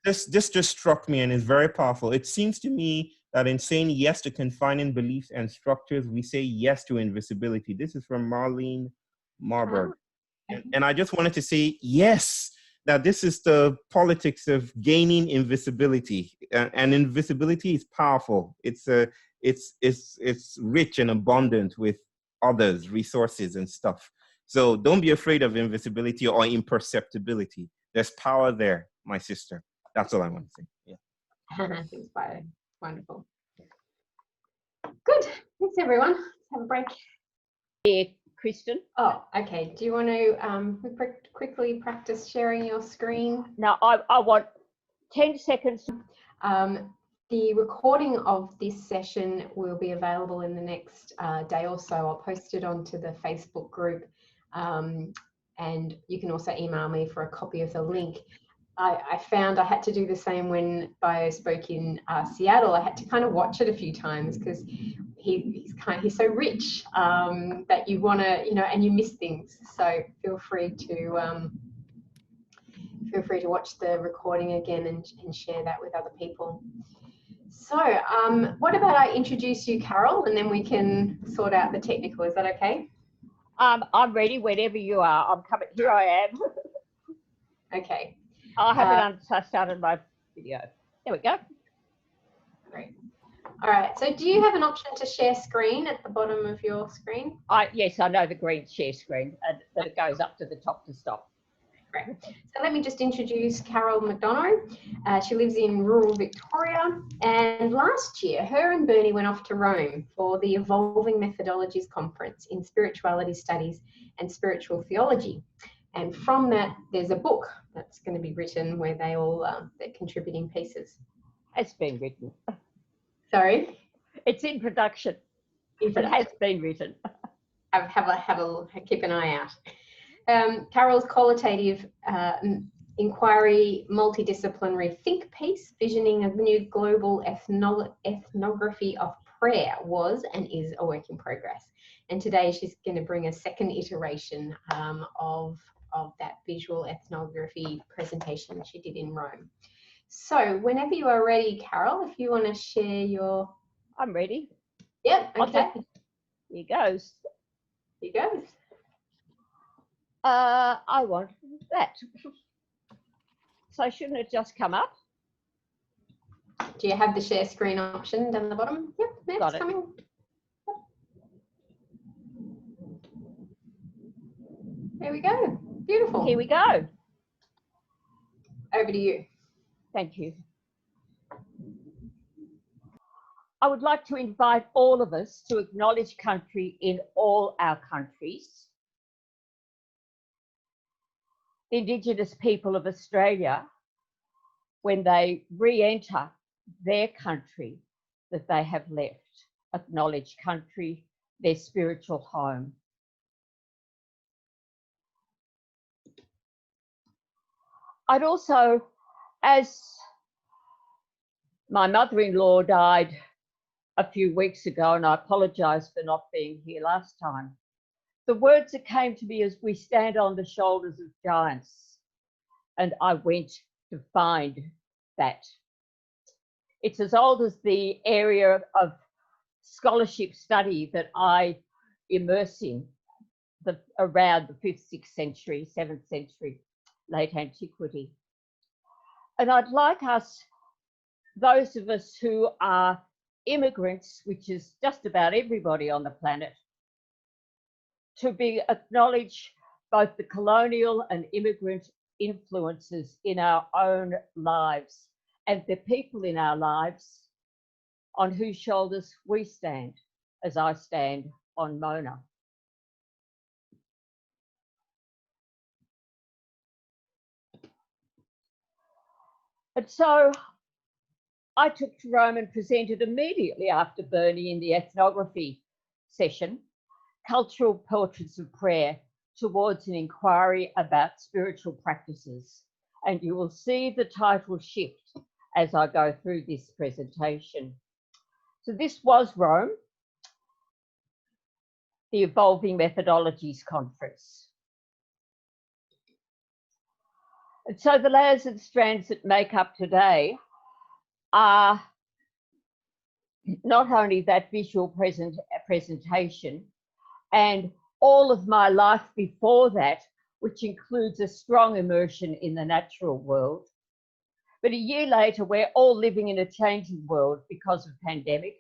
This just struck me and is very powerful. It seems to me that in saying yes to confining beliefs and structures, we say yes to invisibility. This is from Marlene Marburg. And I just wanted to say yes, that this is the politics of gaining invisibility. And invisibility is powerful. It's rich and abundant with others, resources and stuff. So don't be afraid of invisibility or imperceptibility. There's power there, my sister. That's all I want to say. Yeah. Thanks, Bayo. Wonderful. Good. Thanks, everyone. Let's have a break. Yeah, Kristen. Oh, okay. Do you want to quickly practice sharing your screen? No, I want 10 seconds. The recording of this session will be available in the next day or so. I'll post it onto the Facebook group, and you can also email me for a copy of the link. I found I had to do the same when Bayo spoke in Seattle. I had to kind of watch it a few times because he's so rich that you want to, you know, and you miss things. So feel free to watch the recording again and share that with other people. So what about I introduce you, Carol, and then we can sort out the technical. Is that okay? I'm ready whenever you are. I'm coming. Here I am. Okay. I haven't started my video. There we go. Great. All right. So do you have an option to share screen at the bottom of your screen? Yes, I know the green share screen, and that it goes up to the top to stop. Great. So let me just introduce Carol McDonough. She lives in rural Victoria, and last year her and Bernie went off to Rome for the Evolving Methodologies Conference in Spirituality Studies and Spiritual Theology. And from that, there's a book that's going to be written where they all, they're contributing pieces. It's been written. Sorry? It's in production. It has been written. Keep an eye out. Carol's qualitative inquiry, multidisciplinary think piece, visioning a new global ethnography of prayer was and is a work in progress. And today she's going to bring a second iteration of that visual ethnography presentation she did in Rome. So whenever you are ready, Carol, if you want to share your... I'm ready. Yep, okay. Here goes. Here goes. I want that. So shouldn't it just come up? Do you have the share screen option down the bottom? Yep, Got it's it. coming. There we go. Beautiful. Here we go. Over to you. Thank you. I would like to invite all of us to acknowledge country in all our countries. The Indigenous people of Australia, when they re-enter their country that they have left, acknowledge country, their spiritual home. I'd also, as my mother-in-law died a few weeks ago, and I apologise for not being here last time, the words that came to me as we stand on the shoulders of giants, and I went to find that. It's as old as the area of scholarship study that I immerse in, around the 5th, 6th century, 7th century, late antiquity. And I'd like us, those of us who are immigrants, which is just about everybody on the planet, to be acknowledged both the colonial and immigrant influences in our own lives and the people in our lives on whose shoulders we stand, as I stand on Mona. And so I took to Rome and presented immediately after Bernie in the ethnography session, Cultural Portraits of Prayer, towards an inquiry about spiritual practices. And you will see the title shift as I go through this presentation. So this was Rome, the Evolving Methodologies Conference. And so the layers and strands that make up today are not only that visual presentation and all of my life before that, which includes a strong immersion in the natural world. But a year later, we're all living in a changing world because of pandemic.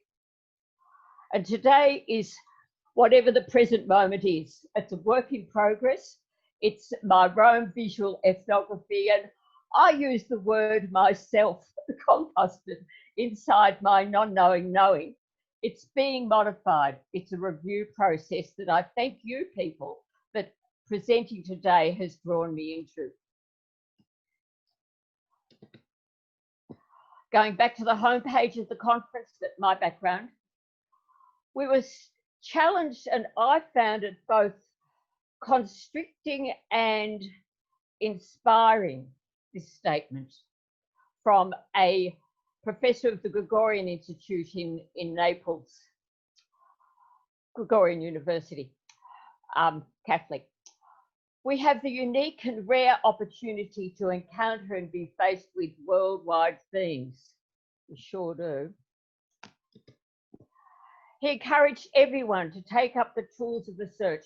And today is whatever the present moment is. It's a work in progress. It's my Rome visual ethnography. And I use the word myself, composted inside my non-knowing knowing. It's being modified. It's a review process that I thank you people that presenting today has drawn me into. Going back to the homepage of the conference, that my background, we were challenged, and I found it both constricting and inspiring this statement from a professor of the Gregorian Institute in Naples, Gregorian University, Catholic. We have the unique and rare opportunity to encounter and be faced with worldwide themes. We sure do. He encouraged everyone to take up the tools of research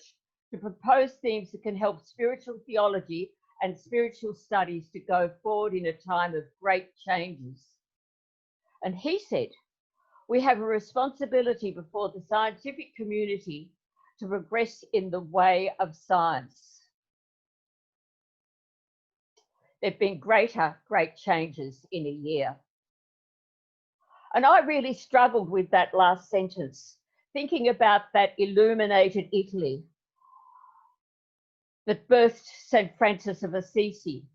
to propose themes that can help spiritual theology and spiritual studies to go forward in a time of great changes. And he said, we have a responsibility before the scientific community to progress in the way of science. There have been great changes in a year. And I really struggled with that last sentence, thinking about that illuminated Italy that birthed St. Francis of Assisi,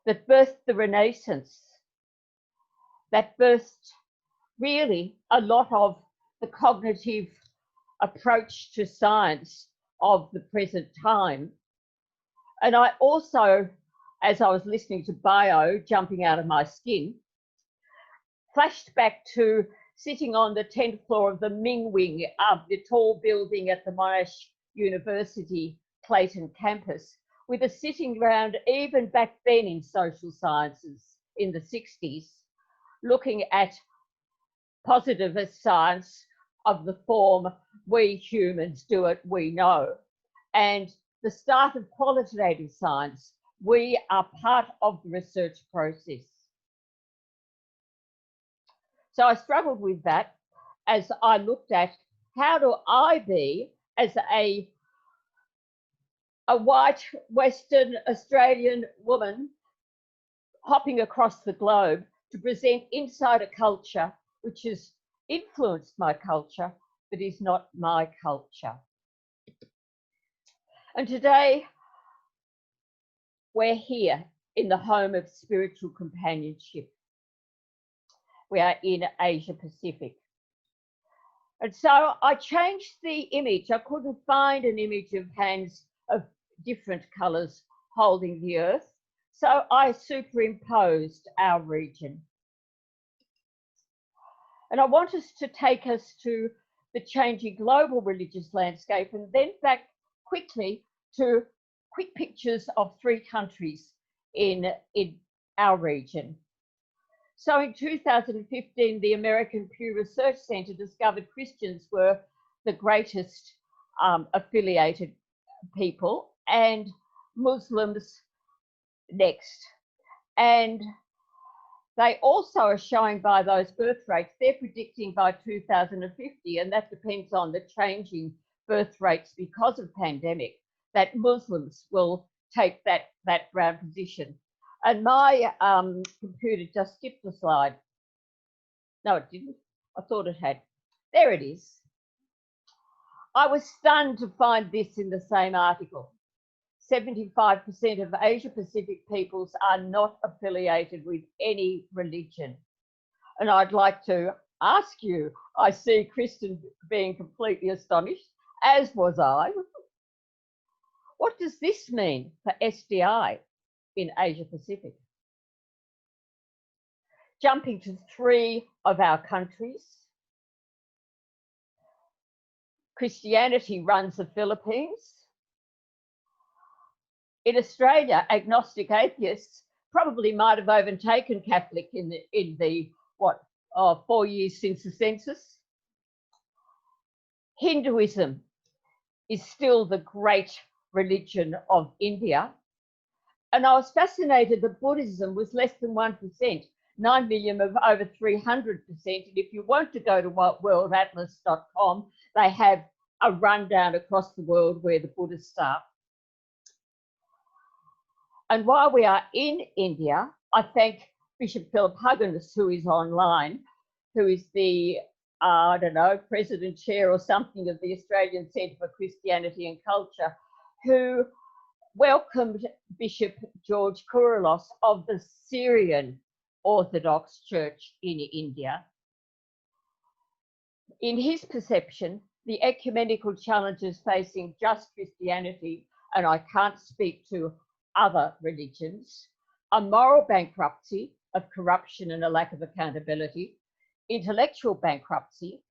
that birthed the Renaissance, that birthed really a lot of the cognitive approach to science of the present time. And I also, as I was listening to Bayo, jumping out of my skin, flashed back to sitting on the 10th floor of the Ming Wing, the tall building at the Monash University Clayton campus, with a sitting round even back then in social sciences in the 60s, looking at positivist science of the form, we humans do it, we know, and the start of qualitative science. We are part of the research process. So I struggled with that as I looked at how do I be, as a white Western Australian woman hopping across the globe, to present inside a culture which has influenced my culture, but is not my culture. And today, we're here in the home of spiritual companionship. We are in Asia Pacific. And so I changed the image. I couldn't find an image of hands of different colours holding the earth. So I superimposed our region. And I want us to take us to the changing global religious landscape, and then back quickly to quick pictures of 3 countries in our region. So in 2015, the American Pew Research Center discovered Christians were the greatest affiliated people, and Muslims next. And they also are showing by those birth rates, they're predicting by 2050, and that depends on the changing birth rates because of pandemic, that Muslims will take that ground position. And my computer just skipped the slide. No, it didn't. I thought it had. There it is. I was stunned to find this in the same article. 75% of Asia Pacific peoples are not affiliated with any religion. And I'd like to ask you, I see Kristen being completely astonished, as was I. What does this mean for SDI in Asia Pacific? Jumping to 3 of our countries. Christianity runs the Philippines. In Australia, agnostic atheists probably might have overtaken Catholic in the 4 years since the census. Hinduism is still the great religion of India. And I was fascinated that Buddhism was less than 1%, 9 million of over 300%. And if you want to go to worldatlas.com, they have a rundown across the world where the Buddhists are. And while we are in India, I thank Bishop Philip Huggins, who is online, who is the, I don't know, president chair or something of the Australian Centre for Christianity and Culture, who welcomed Bishop George Kouroulos of the Syrian Orthodox Church in India. In his perception, the ecumenical challenges facing just Christianity, and I can't speak to other religions, a moral bankruptcy of corruption and a lack of accountability, intellectual bankruptcy,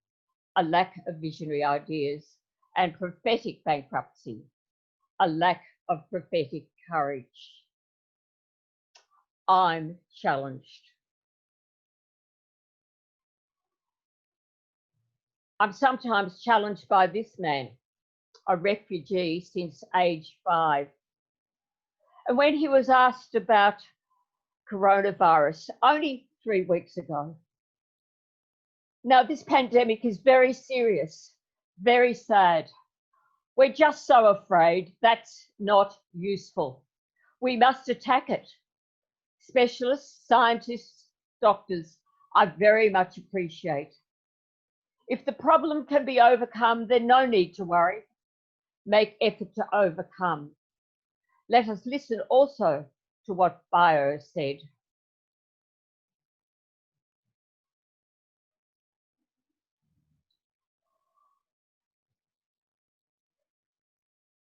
a lack of visionary ideas, and prophetic bankruptcy, a lack of prophetic courage. I'm challenged. I'm sometimes challenged by this man, a refugee since age 5. And when he was asked about coronavirus only 3 weeks ago, now this pandemic is very serious, very sad. We're just so afraid. That's not useful. We must attack it. Specialists, scientists, doctors, I very much appreciate. If the problem can be overcome, then no need to worry. Make effort to overcome. Let us listen also to what Bayo said.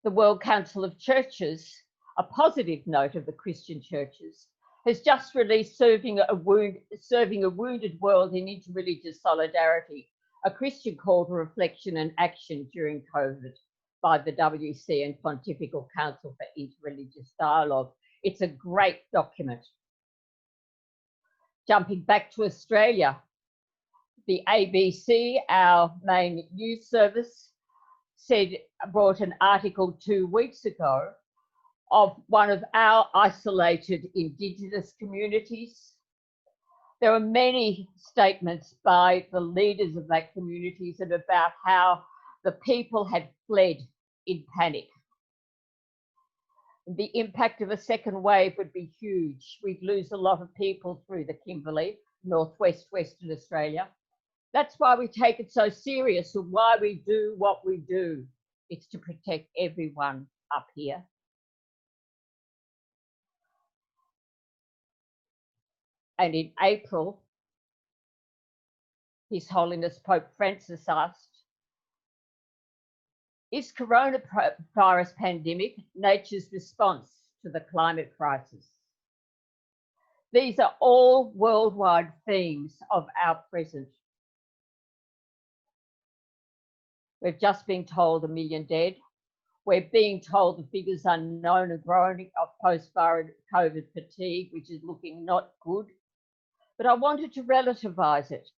The World Council of Churches, a positive note of the Christian churches, has just released Serving a Wounded World in Interreligious Solidarity, a Christian call to reflection and action during COVID by the WC and Pontifical Council for Interreligious Dialogue. It's a great document. Jumping back to Australia, the ABC, our main news service, brought an article 2 weeks ago of one of our isolated Indigenous communities. There were many statements by the leaders of that communities and about how the people had fled in panic. The impact of a second wave would be huge. We'd lose a lot of people through the Kimberley, northwest, Western Australia. That's why we take it so serious and why we do what we do. It's to protect everyone up here. And in April, His Holiness Pope Francis asked, is coronavirus pandemic nature's response to the climate crisis? These are all worldwide themes of our present. We've just been told 1 million dead. We're being told the figures are known and growing of post-COVID fatigue, which is looking not good. But I wanted to relativize it.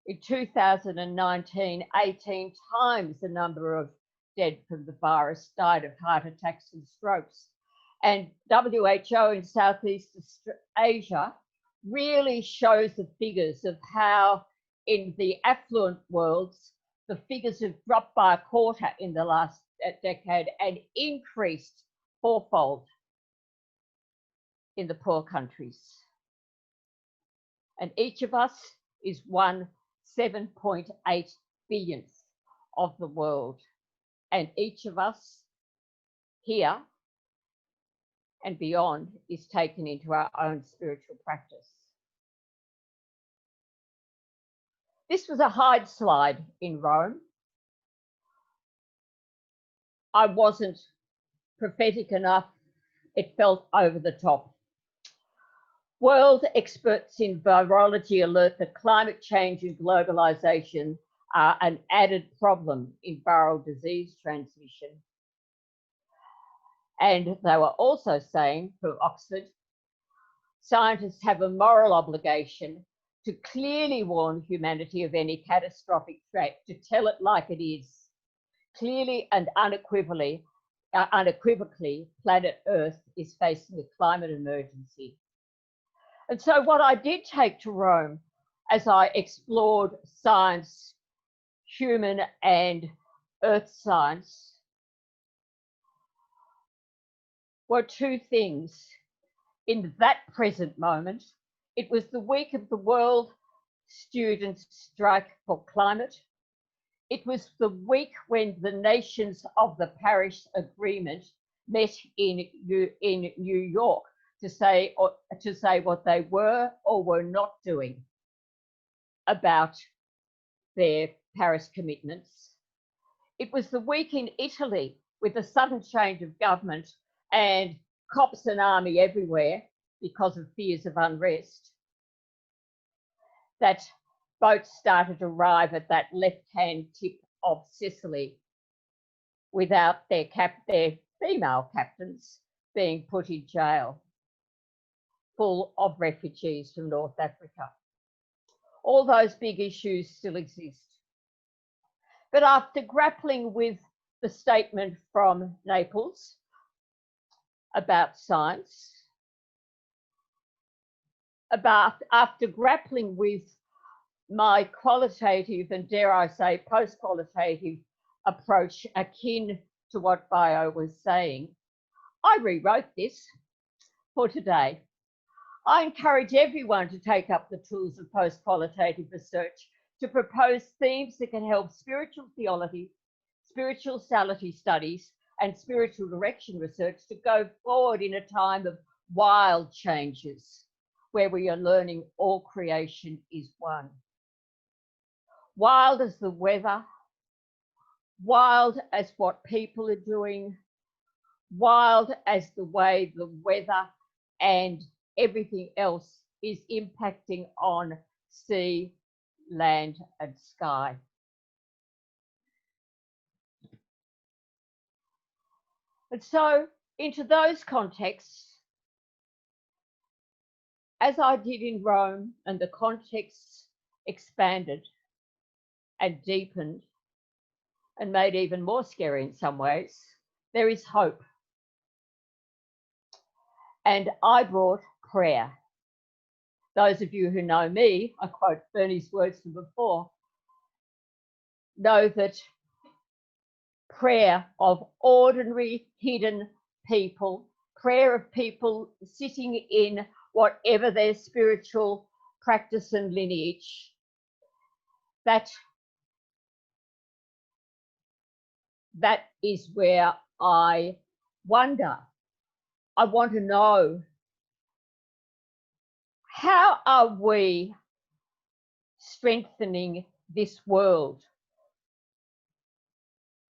In 2019, 18 times the number of dead from the virus died of heart attacks and strokes. And WHO in Southeast Asia really shows the figures of how in the affluent worlds, the figures have dropped by a quarter in the last decade and increased fourfold in the poor countries. And each of us is 7.8 billionth of the world. And each of us here and beyond is taken into our own spiritual practice. This was a hide slide in Rome. I wasn't prophetic enough. It felt over the top. World experts in virology alert that climate change and globalization are an added problem in viral disease transmission. And they were also saying, from Oxford, scientists have a moral obligation to clearly warn humanity of any catastrophic threat, to tell it like it is. Clearly and unequivocally, planet Earth is facing a climate emergency. And so what I did take to Rome as I explored science, human and earth science, were two things. In that present moment, it was the week of the World Students' Strike for Climate. It was the week when the nations of the Paris Agreement met in New York to say what they were or were not doing about their Paris commitments. It was the week in Italy with a sudden change of government and cops and army everywhere because of fears of unrest, that boats started to arrive at that left-hand tip of Sicily without their female captains being put in jail, full of refugees from North Africa. All those big issues still exist. But after grappling with the statement from Naples about science, after grappling with my qualitative and, dare I say, post-qualitative approach akin to what Bayo was saying, I rewrote this for today. I encourage everyone to take up the tools of post-qualitative research to propose themes that can help spiritual theology, spirituality studies, and spiritual direction research to go forward in a time of wild changes, where we are learning all creation is one. Wild as the weather, wild as what people are doing, wild as the way the weather and everything else is impacting on sea, land, and sky. And so, into those contexts, as I did in Rome, and the contexts expanded and deepened and made even more scary in some ways, there is hope. And I brought prayer. Those of you who know me, I quote Bernie's words from before, know that prayer of ordinary hidden people, prayer of people sitting in whatever their spiritual practice and lineage, that is where I wonder. I want to know, how are we strengthening this world?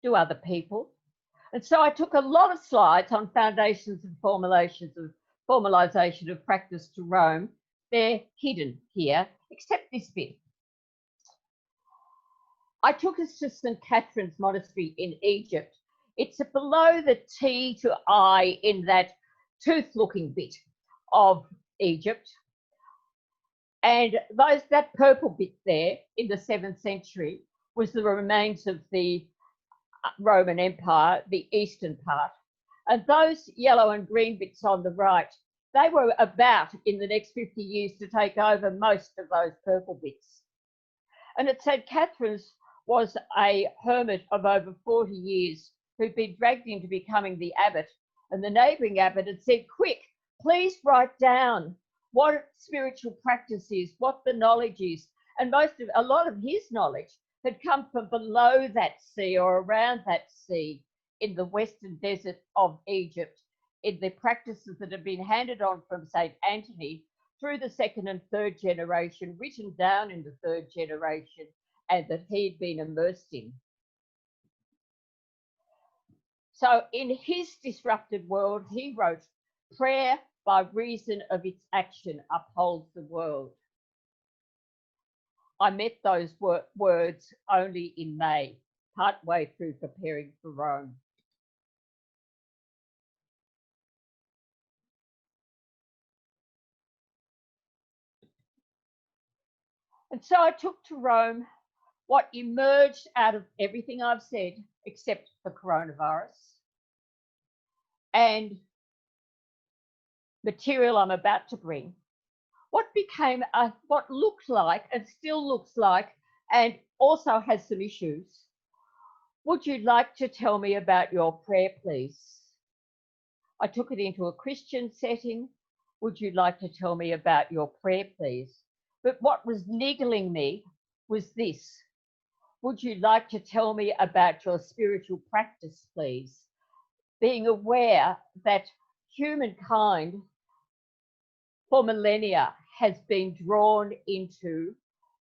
Do other people? And so I took a lot of slides on foundations and formalization of practice to Rome. They're hidden here, except this bit. I took us to St. Catherine's Monastery in Egypt. It's below the T to I in that tooth-looking bit of Egypt. And that purple bit there in the 7th century was the remains of the Roman Empire, the eastern part. And those yellow and green bits on the right, they were about in the next 50 years to take over most of those purple bits. And at St. Catherine's was a hermit of over 40 years who'd been dragged into becoming the abbot. And the neighbouring abbot had said, quick, please write down what spiritual practice is, what the knowledge is. And a lot of his knowledge had come from below that sea or around that sea in the western desert of Egypt, in the practices that have been handed on from St. Anthony through the 2nd and 3rd generation, written down in the 3rd generation, and that he'd been immersed in. So in his disrupted world, he wrote, prayer by reason of its action upholds the world. I met those words only in May, partway through preparing for Rome. And so I took to Rome what emerged out of everything I've said, except the coronavirus, and material I'm about to bring. What became what looked like and still looks like, and also has some issues. Would you like to tell me about your prayer, please? I took it into a Christian setting. Would you like to tell me about your prayer, please? But what was niggling me was this. Would you like to tell me about your spiritual practice, please? Being aware that humankind for millennia has been drawn into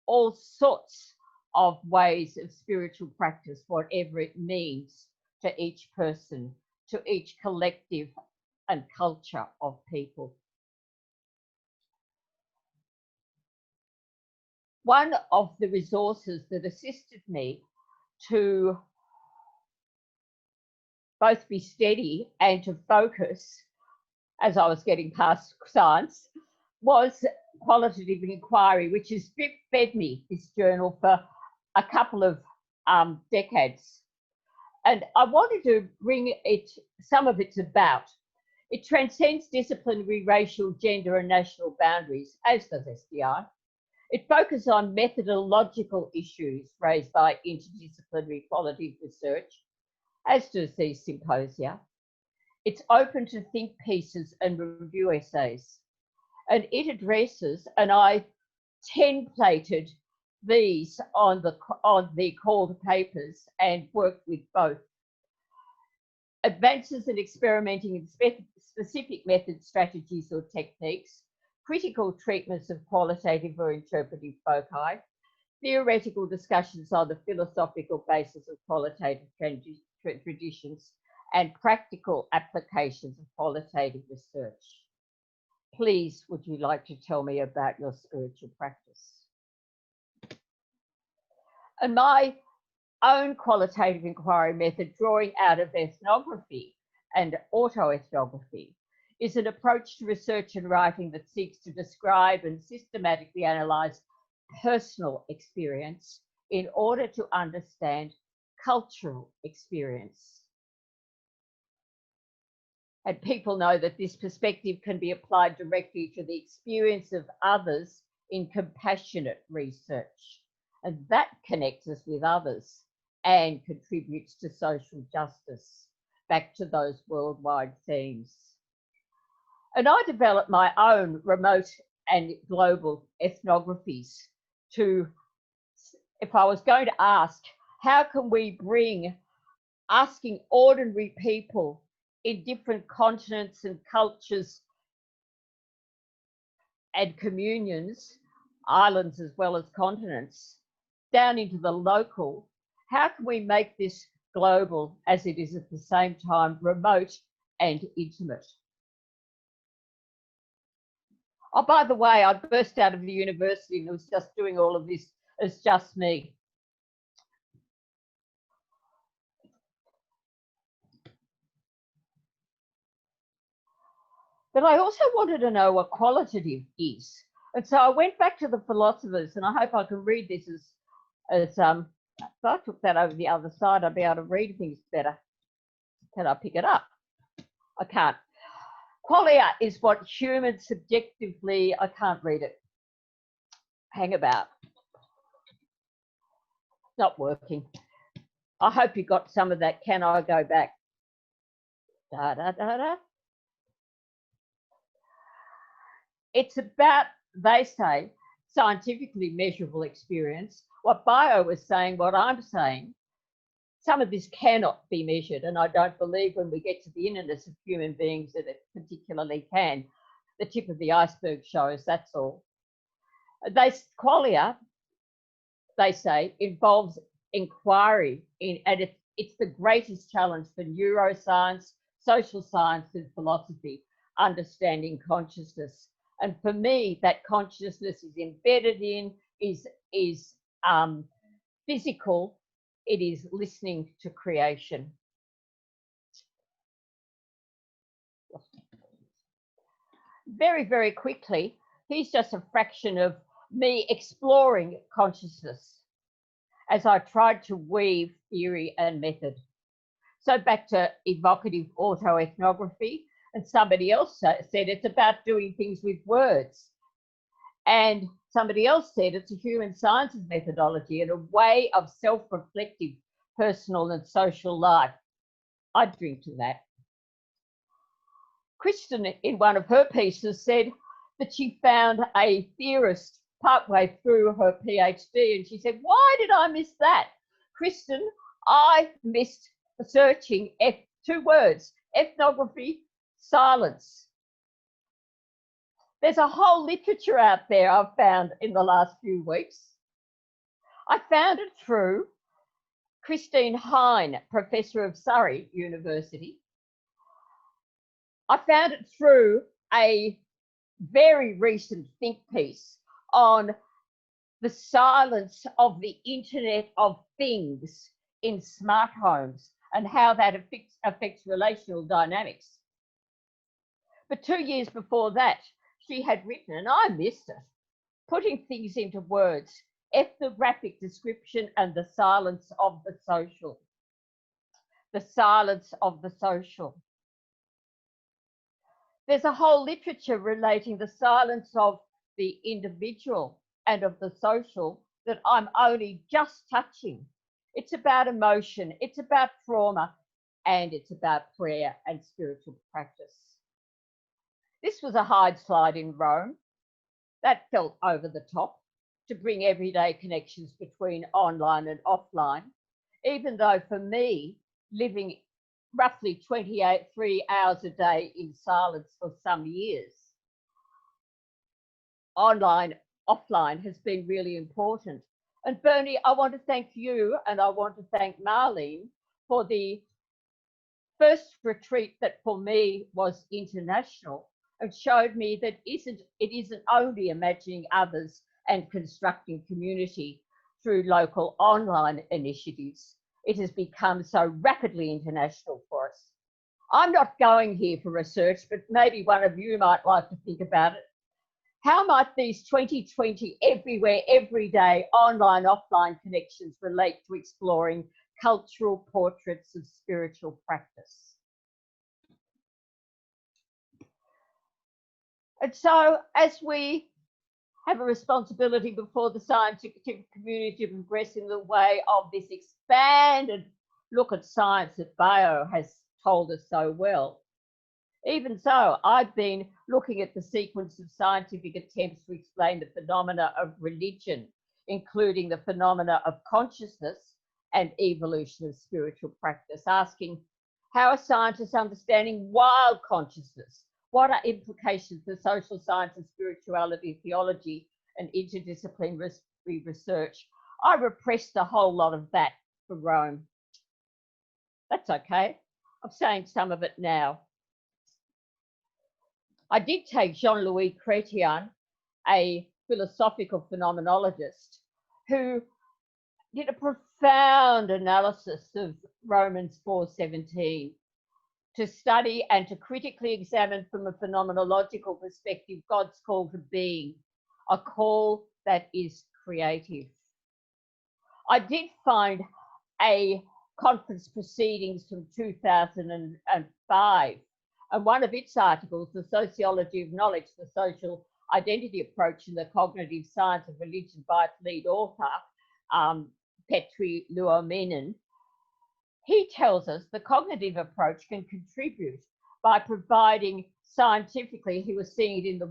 all sorts of ways of spiritual practice, whatever it means to each person, to each collective and culture of people. One of the resources that assisted me to both be steady and to focus as I was getting past science was qualitative inquiry, which has fed me this journal for a couple of decades. And I wanted to bring it, some of it's about. It transcends disciplinary, racial, gender and national boundaries, as does SDI. It focuses on methodological issues raised by interdisciplinary qualitative research, as does these symposia. It's open to think pieces and review essays. And it addresses, and I templated these on the called papers and worked with both. Advances in experimenting in specific methods, strategies or techniques, critical treatments of qualitative or interpretive foci, theoretical discussions on the philosophical basis of qualitative traditions, and practical applications of qualitative research. Please, would you like to tell me about your spiritual practice? And my own qualitative inquiry method, drawing out of ethnography and autoethnography, is an approach to research and writing that seeks to describe and systematically analyse personal experience in order to understand cultural experience. And people know that this perspective can be applied directly to the experience of others in compassionate research. And that connects us with others and contributes to social justice, back to those worldwide themes. And I developed my own remote and global ethnographies to, if I was going to ask, how can we bring asking ordinary people in different continents and cultures and communions, islands as well as continents, down into the local, how can we make this global as it is at the same time remote and intimate? Oh, by the way, I burst out of the university and was just doing all of this as just me. But I also wanted to know what qualitative is. And so I went back to the philosophers, and I hope I can read this as if I took that over the other side, I'd be able to read things better. Can I pick it up? I can't. Qualia is what humans subjectively, I can't read it. Hang about. Not working. I hope you got some of that. Can I go back? Da, da, da, da. It's about, they say, scientifically measurable experience. What Bayo was saying, what I'm saying, some of this cannot be measured, and I don't believe when we get to the innerness of human beings that it particularly can. The tip of the iceberg shows, that's all. Qualia, they say, involves inquiry, and it's the greatest challenge for neuroscience, social science and philosophy, understanding consciousness. And for me, that consciousness is embedded in, is physical, it is listening to creation. Very, very quickly, here's just a fraction of me exploring consciousness as I tried to weave theory and method. So back to evocative autoethnography, and somebody else said it's about doing things with words. And somebody else said it's a human sciences methodology and a way of self-reflective personal and social life. I'd drink to that. Kristen, in one of her pieces, said that she found a theorist partway through her PhD, and she said, why did I miss that? Kristen, I missed searching 2 words, ethnography, silence. There's a whole literature out there I've found in the last few weeks. I found it through Christine Hine, Professor of Surrey University. I found it through a very recent think piece on the silence of the Internet of Things in smart homes and how that affects relational dynamics. But 2 years before that, she had written, and I missed it, Putting Things into Words, Ethnographic Description and the Silence of the Social. The silence of the social. There's a whole literature relating the silence of the individual and of the social that I'm only just touching. It's about emotion, it's about trauma, and it's about prayer and spiritual practice. This was a hide slide in Rome. That felt over the top to bring everyday connections between online and offline, even though for me, living roughly 3 hours a day in silence for some years, online, offline has been really important. And Bernie, I want to thank you and I want to thank Marlene for the first retreat that for me was international and showed me that it isn't only imagining others and constructing community through local online initiatives. It has become so rapidly international for us. I'm not going here for research, but maybe one of you might like to think about it. How might these 2020 everywhere, everyday, online, offline connections relate to exploring cultural portraits of spiritual practice? And so as we have a responsibility before the scientific community to progress in the way of this expanded look at science that Bayo has told us so well. Even so, I've been looking at the sequence of scientific attempts to explain the phenomena of religion, including the phenomena of consciousness and evolution of spiritual practice, asking how are scientists understanding wild consciousness? What are implications for social sciences, spirituality, theology, and interdisciplinary research? I repressed a whole lot of that for Rome. That's okay. I'm saying some of it now. I did take Jean-Louis Chrétien, a philosophical phenomenologist, who did a profound analysis of Romans 4:17 to study and to critically examine from a phenomenological perspective God's call to being, a call that is creative. I did find a conference proceedings from 2005, and one of its articles, The Sociology of Knowledge, the Social Identity Approach in the Cognitive Science of Religion, by its lead author, Petri Luominen. He tells us the cognitive approach can contribute by providing scientifically, he was seeing it in the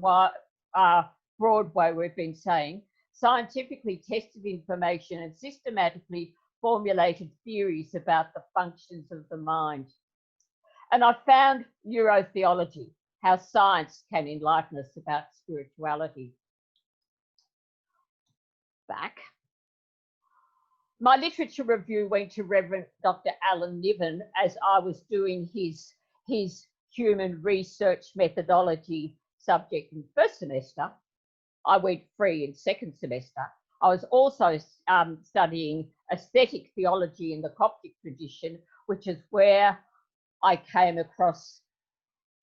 broad way we've been saying, scientifically tested information and systematically formulated theories about the functions of the mind. And I found neurotheology, how science can enlighten us about spirituality. Back. My literature review went to Reverend Dr. Alan Niven as I was doing his human research methodology subject in first semester. I went free in second semester. I was also studying aesthetic theology in the Coptic tradition, which is where I came across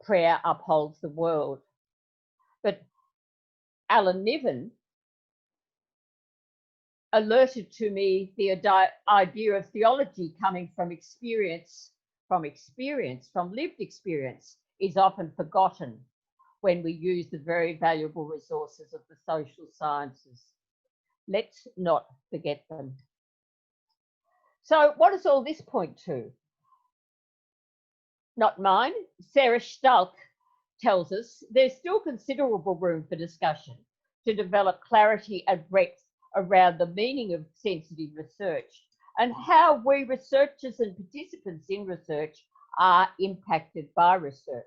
Prayer Upholds the World. But Alan Niven alerted to me the idea of theology coming from experience, from lived experience, is often forgotten when we use the very valuable resources of the social sciences. Let's not forget them. So what does all this point to? Not mine. Sarah Stalk tells us there's still considerable room for discussion to develop clarity and breadth around the meaning of sensitive research and how we researchers and participants in research are impacted by research.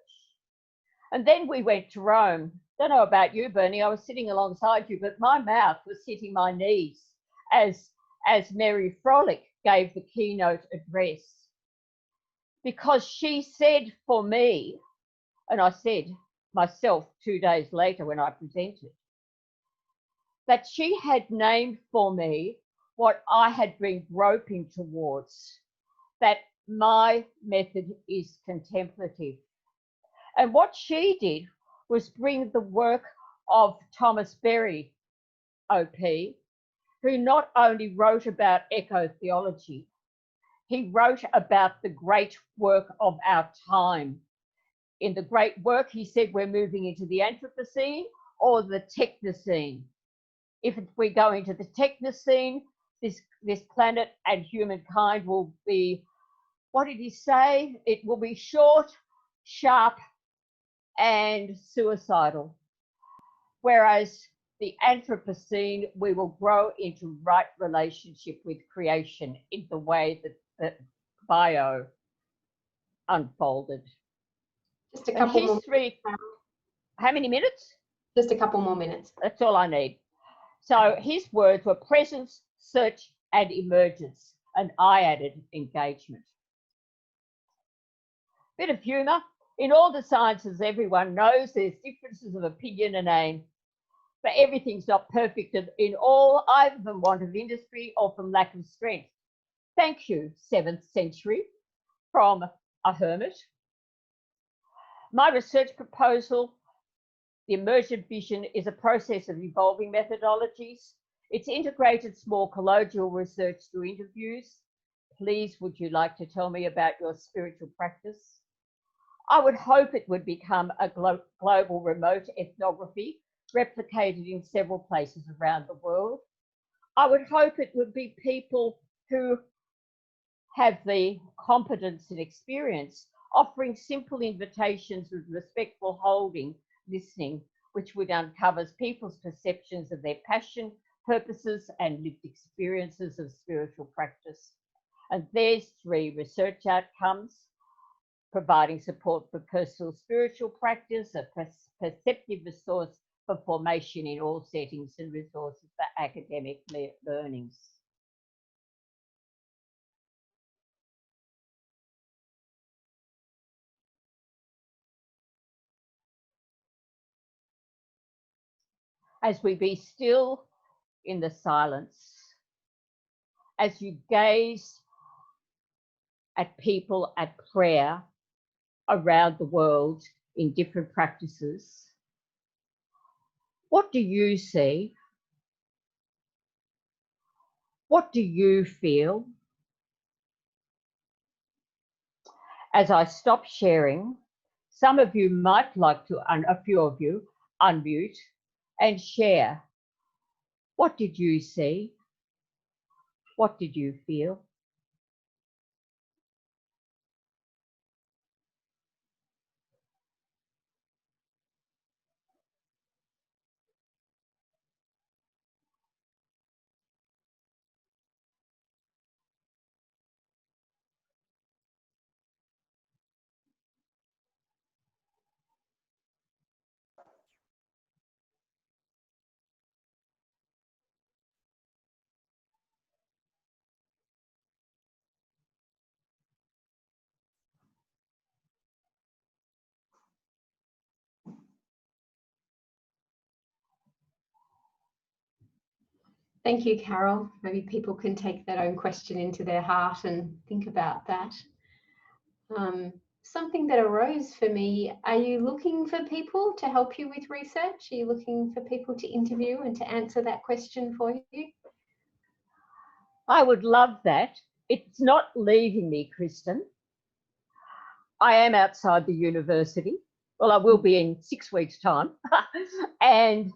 And then we went to Rome. Don't know about you, Bernie, I was sitting alongside you, but my mouth was hitting my knees as Mary Frolick gave the keynote address. Because she said for me, And I said myself 2 days later when I presented that she had named for me what I had been groping towards, that my method is contemplative. And what she did was bring the work of Thomas Berry, OP, who not only wrote about eco-theology, he wrote about the great work of our time. In the great work, he said we're moving into the Anthropocene or the Technocene. If we go into the Technocene, this planet and humankind will be, what did he say? It will be short, sharp, and suicidal. Whereas the Anthropocene, we will grow into right relationship with creation in the way that Bayo unfolded. Just a couple more. How many minutes? Just a couple more minutes. That's all I need. So his words were presence, search, and emergence, and I added engagement. Bit of humour. In all the sciences, everyone knows there's differences of opinion and aim, but everything's not perfect in all, either from want of industry or from lack of strength. Thank you, 7th century, from a hermit. My research proposal, the emergent vision, is a process of evolving methodologies. It's integrated small colloquial research through interviews. Please, would you like to tell me about your spiritual practice? I would hope it would become a global remote ethnography replicated in several places around the world. I would hope it would be people who have the competence and experience offering simple invitations with respectful holding, listening, which would uncover people's perceptions of their passion, purposes, and lived experiences of spiritual practice. And there's 3 research outcomes: providing support for personal spiritual practice, a perceptive resource for formation in all settings, and resources for academic learnings. As we be still in the silence, as you gaze at people at prayer around the world in different practices, what do you see? What do you feel? As I stop sharing, some of you might like to, a few of you, unmute and share. What did you see? What did you feel? Thank you, Carol. Maybe people can take that own question into their heart and think about that. Something that arose for me, are you looking for people to help you with research? Are you looking for people to interview and to answer that question for you? I would love that. It's not leaving me, Kristen. I am outside the university. Well, I will be in 6 weeks' time. And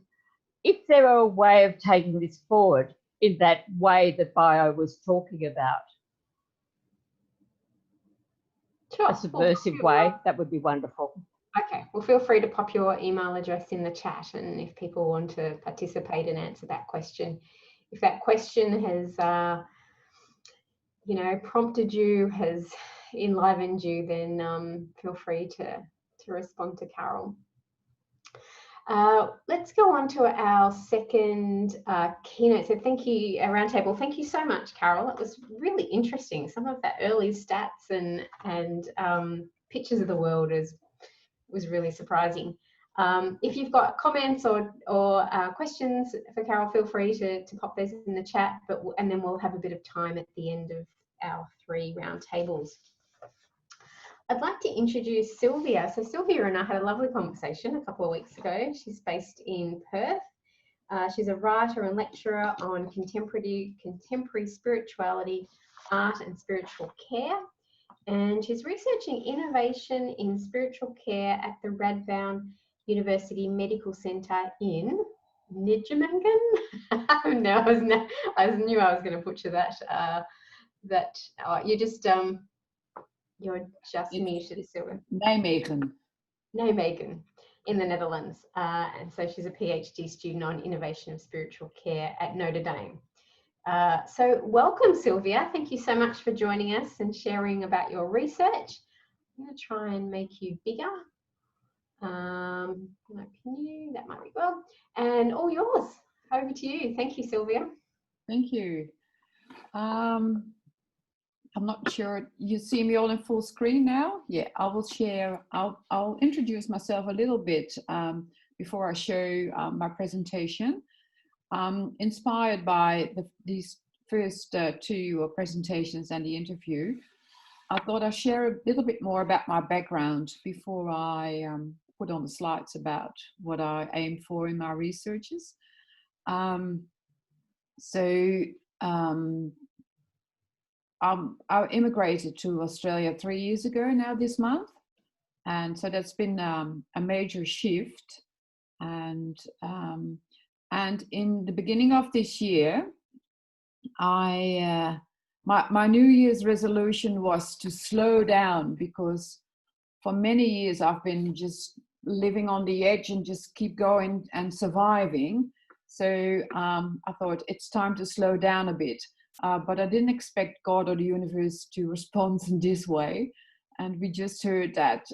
if there are a way of taking this forward in that way that Bayo was talking about, sure. a subversive way, that would be wonderful. Okay, well, feel free to pop your email address in the chat, and if people want to participate and answer that question. If that question has, prompted you, has enlivened you, then feel free to respond to Carol. Let's go on to our second keynote. So thank you, roundtable. Thank you so much, Carol. It was really interesting. Some of that early stats and pictures of the world is was really surprising. If you've got comments or questions for Carol, feel free to pop those in the chat, and then we'll have a bit of time at the end of our 3 roundtables. I'd like to introduce Sylvia. So Sylvia and I had a lovely conversation a couple of weeks ago. She's based in Perth. She's a writer and lecturer on contemporary spirituality, art and spiritual care. And she's researching innovation in spiritual care at the Radboud University Medical Centre in Nijmegen. No, I knew I was going to butcher that. You're just muted, Sylvia. Nijmegen. Nijmegen in the Netherlands. And so she's a PhD student on innovation of spiritual care at Notre Dame. So welcome, Sylvia. Thank you so much for joining us and sharing about your research. I'm going to try and make you bigger. No, can you? That might be well. And all yours. Over to you. Thank you, Sylvia. Thank you. I'm not sure you see me all in full screen now. Yeah, I will share. I'll introduce myself a little bit before I show my presentation. Inspired by these first 2 presentations and the interview, I thought I'd share a little bit more about my background before I put on the slides about what I aim for in my researches. I immigrated to Australia 3 years ago now this month, and so that's been a major shift. And in the beginning of this year, my New Year's resolution was to slow down, because for many years I've been just living on the edge and just keep going and surviving. So I thought it's time to slow down a bit. But I didn't expect God or the universe to respond in this way. And we just heard that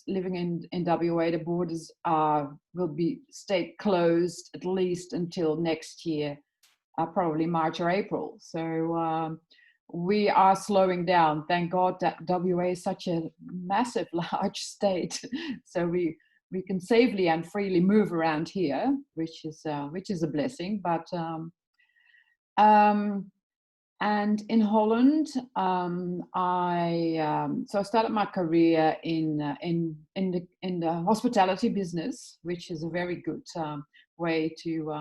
living in WA, the borders will stay closed at least until next year, probably March or April. So we are slowing down. Thank God that WA is such a massive, large state. So we can safely and freely move around here, which is a blessing. But and in Holland, I started my career in the hospitality business, which is a very good way to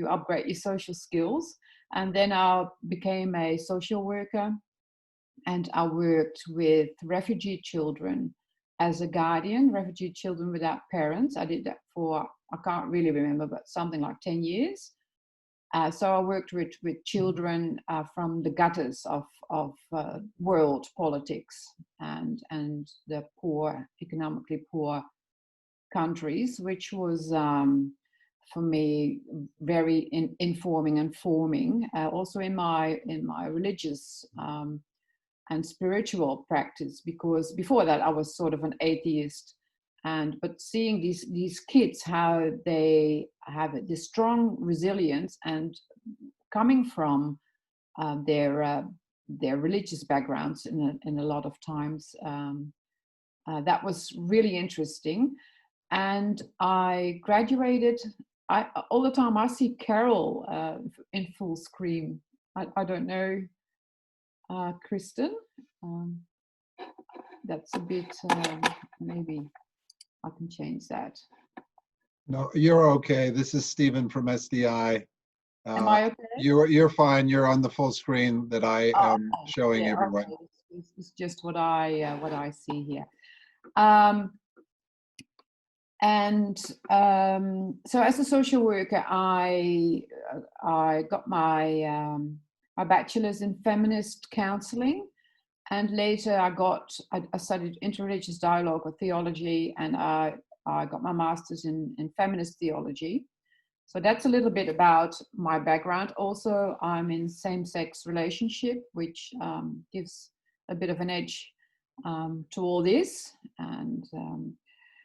upgrade your social skills. And then I became a social worker, and I worked with refugee children as a guardian, refugee children without parents. I did that for, I can't really remember, but something like 10 years. So I worked with children from the gutters of world politics and the poor, economically poor countries, which was for me very informing and forming. Also in my religious and spiritual practice, because before that I was sort of an atheist. But seeing these kids, how they have this strong resilience, and coming from their religious backgrounds in a lot of times, that was really interesting. And I graduated. All the time I see Carol in full screen. I don't know, Kristen. That's a bit maybe. I can change that. No, you're okay. This is Stephen from SDI. Am I okay? You're fine. You're on the full screen that I am showing everyone. Okay. It's just what I see here. So as a social worker, I got my bachelor's in feminist counseling. And later I studied interreligious dialogue or theology, and I got my master's in feminist theology. So that's a little bit about my background. Also, I'm in same-sex relationship, which gives a bit of an edge to all this. And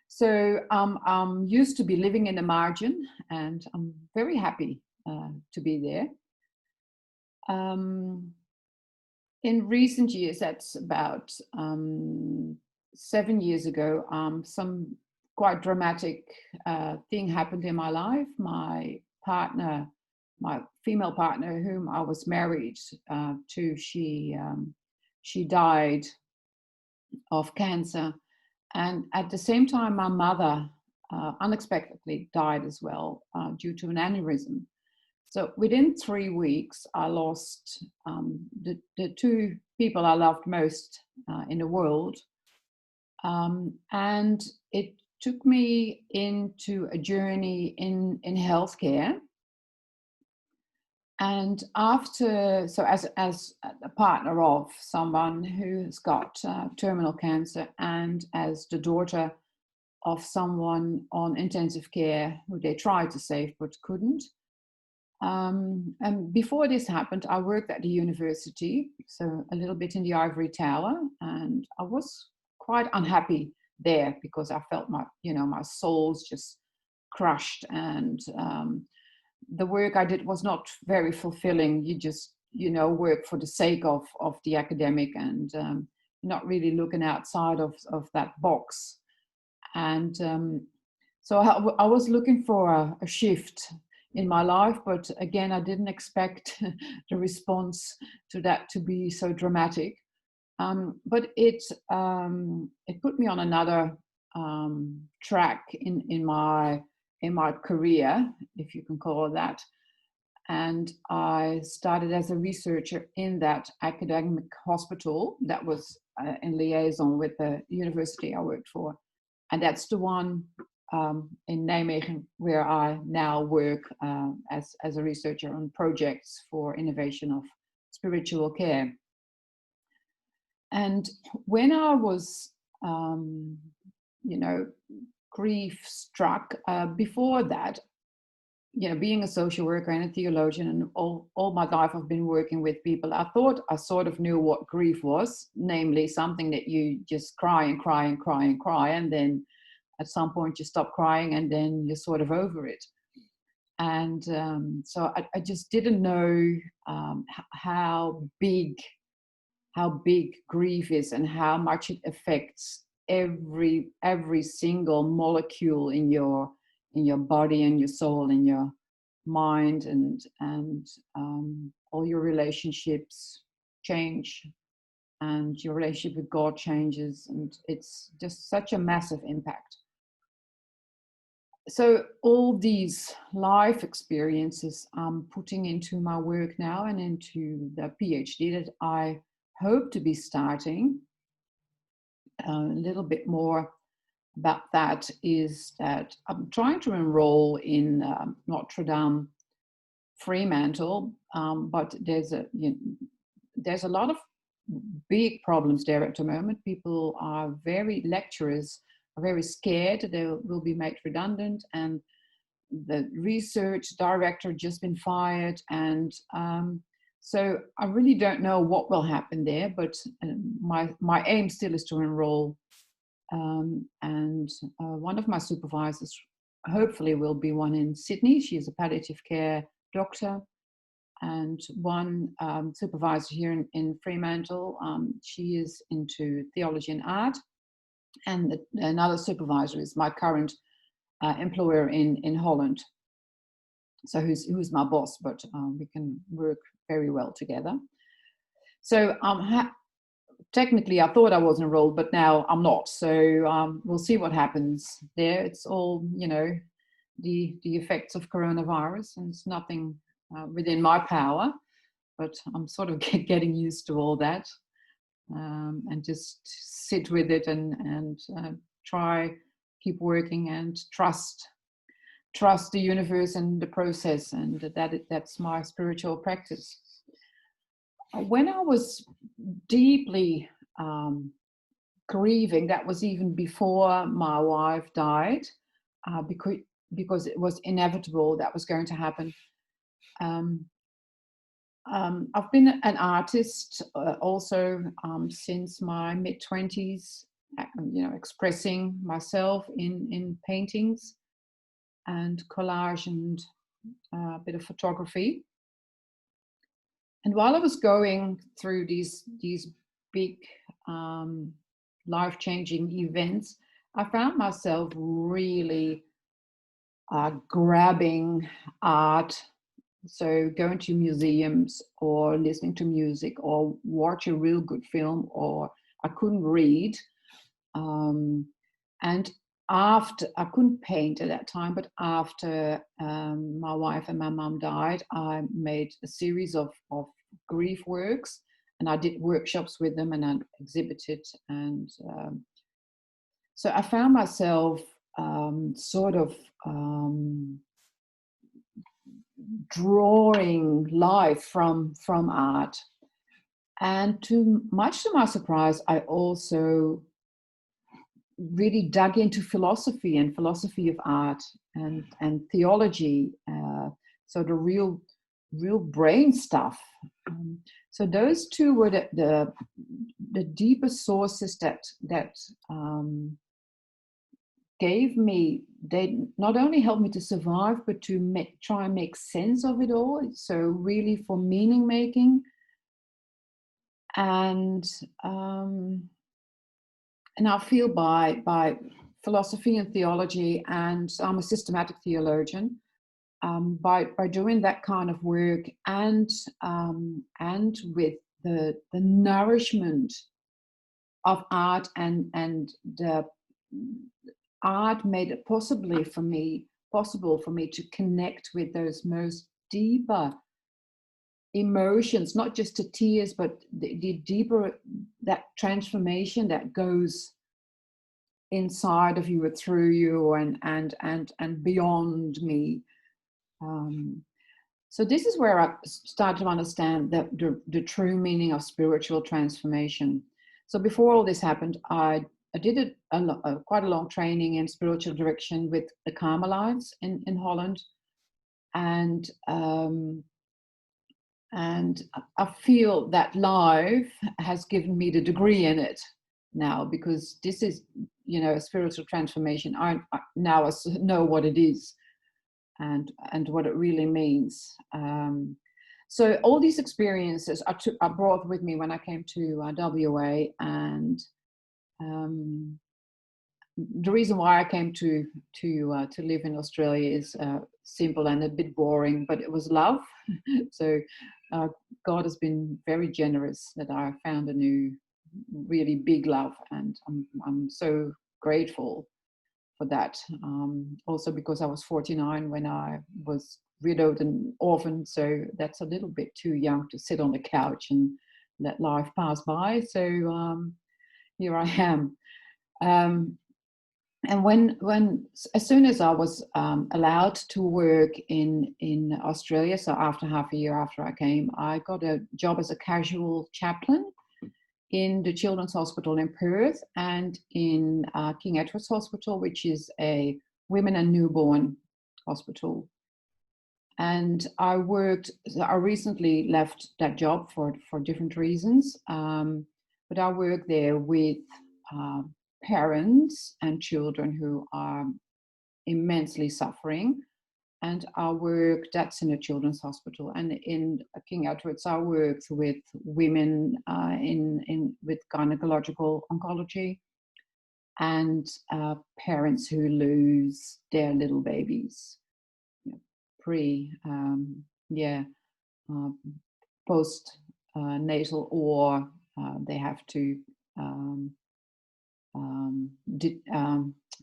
so I'm used to be living in the margin, and I'm very happy to be there. In recent years, that's about 7 years ago, some quite dramatic thing happened in my life. My partner, my female partner, whom I was married to, she died of cancer, and at the same time, my mother unexpectedly died as well due to an aneurysm. So within 3 weeks, I lost the two people I loved most in the world. And it took me into a journey in healthcare. And after, so as a partner of someone who's got terminal cancer, and as the daughter of someone on intensive care who they tried to save but couldn't. And before this happened, I worked at the university, so a little bit in the ivory tower, and I was quite unhappy there because I felt my soul's just crushed, and the work I did was not very fulfilling. You just, work for the sake of the academic, and not really looking outside of that box. And so I was looking for a shift in my life, but again, I didn't expect the response to that to be so dramatic. But it put me on another track in my career, if you can call it that. And I started as a researcher in that academic hospital that was in liaison with the university I worked for. And that's the one in Nijmegen where I now work as a researcher on projects for innovation of spiritual care. And when I was, grief struck, before that, being a social worker and a theologian, and all my life I've been working with people, I thought I sort of knew what grief was, namely something that you just cry and cry and cry and cry, and then at some point you stop crying and then you're sort of over it. And so I just didn't know how big grief is and how much it affects every single molecule in your body and your soul and your mind, and all your relationships change, and your relationship with God changes, and it's just such a massive impact. So all these life experiences I'm putting into my work now and into the PhD that I hope to be starting. A little bit more about that is that I'm trying to enroll in Notre Dame Fremantle, but there's a lot of big problems there at the moment. People are lecturers are very scared they will be made redundant, and the research director just been fired, and so I really don't know what will happen there, but my aim still is to enroll, and one of my supervisors hopefully will be one in Sydney. She is a palliative care doctor, and one supervisor here in Fremantle, she is into theology and art, and another supervisor is my current employer in Holland, so who's my boss, but we can work very well together. So technically I thought I was enrolled, but now I'm not, so we'll see what happens there. It's all the effects of coronavirus, and it's nothing within my power, but I'm sort of getting used to all that, and just sit with it and try, keep working, and trust the universe and the process, and that's my spiritual practice. When I was deeply grieving, that was even before my wife died, because it was inevitable that was going to happen. I've been an artist also since my mid-20s, expressing myself in paintings and collage and a bit of photography. And while I was going through these big life-changing events, I found myself really grabbing art. So going to museums or listening to music or watch a real good film, or I couldn't read. And after, I couldn't paint at that time, but after my wife and my mum died, I made a series of grief works, and I did workshops with them, and I exhibited. And so I found myself sort of drawing life from art. And much to my surprise, I also really dug into philosophy and philosophy of art and theology, so the real brain stuff. So those two were the deeper sources that gave me, they not only helped me to survive, but to try and make sense of it all. So really for meaning making. And I feel by philosophy and theology, and I'm a systematic theologian, by doing that kind of work, and with the nourishment of art, and the art made it possible for me to connect with those most deeper emotions, not just to tears, but the deeper, that transformation that goes inside of you or through you and beyond me. So this is where I started to understand the true meaning of spiritual transformation. So before all this happened, I did quite a long training in spiritual direction with the Akamalafi in Holland, and I feel that life has given me the degree in it now, because this is, a spiritual transformation. I now know what it is and what it really means. So all these experiences I brought with me when I came to WA, and the reason why I came to live in Australia is simple and a bit boring, but it was love. So God has been very generous that I found a new, really big love, and I'm so grateful for that. Also because I was 49 when I was widowed and orphaned, so that's a little bit too young to sit on the couch and let life pass by. So here I am. And as soon as I was allowed to work in Australia, so after half a year after I came, I got a job as a casual chaplain in the Children's Hospital in Perth, and in King Edward's Hospital, which is a women and newborn hospital. And I recently left that job for different reasons, but I worked there with parents and children who are immensely suffering. And that's in a children's hospital. And in King Edward's, I worked with women with gynecological oncology, and parents who lose their little babies, post-natal, or they have to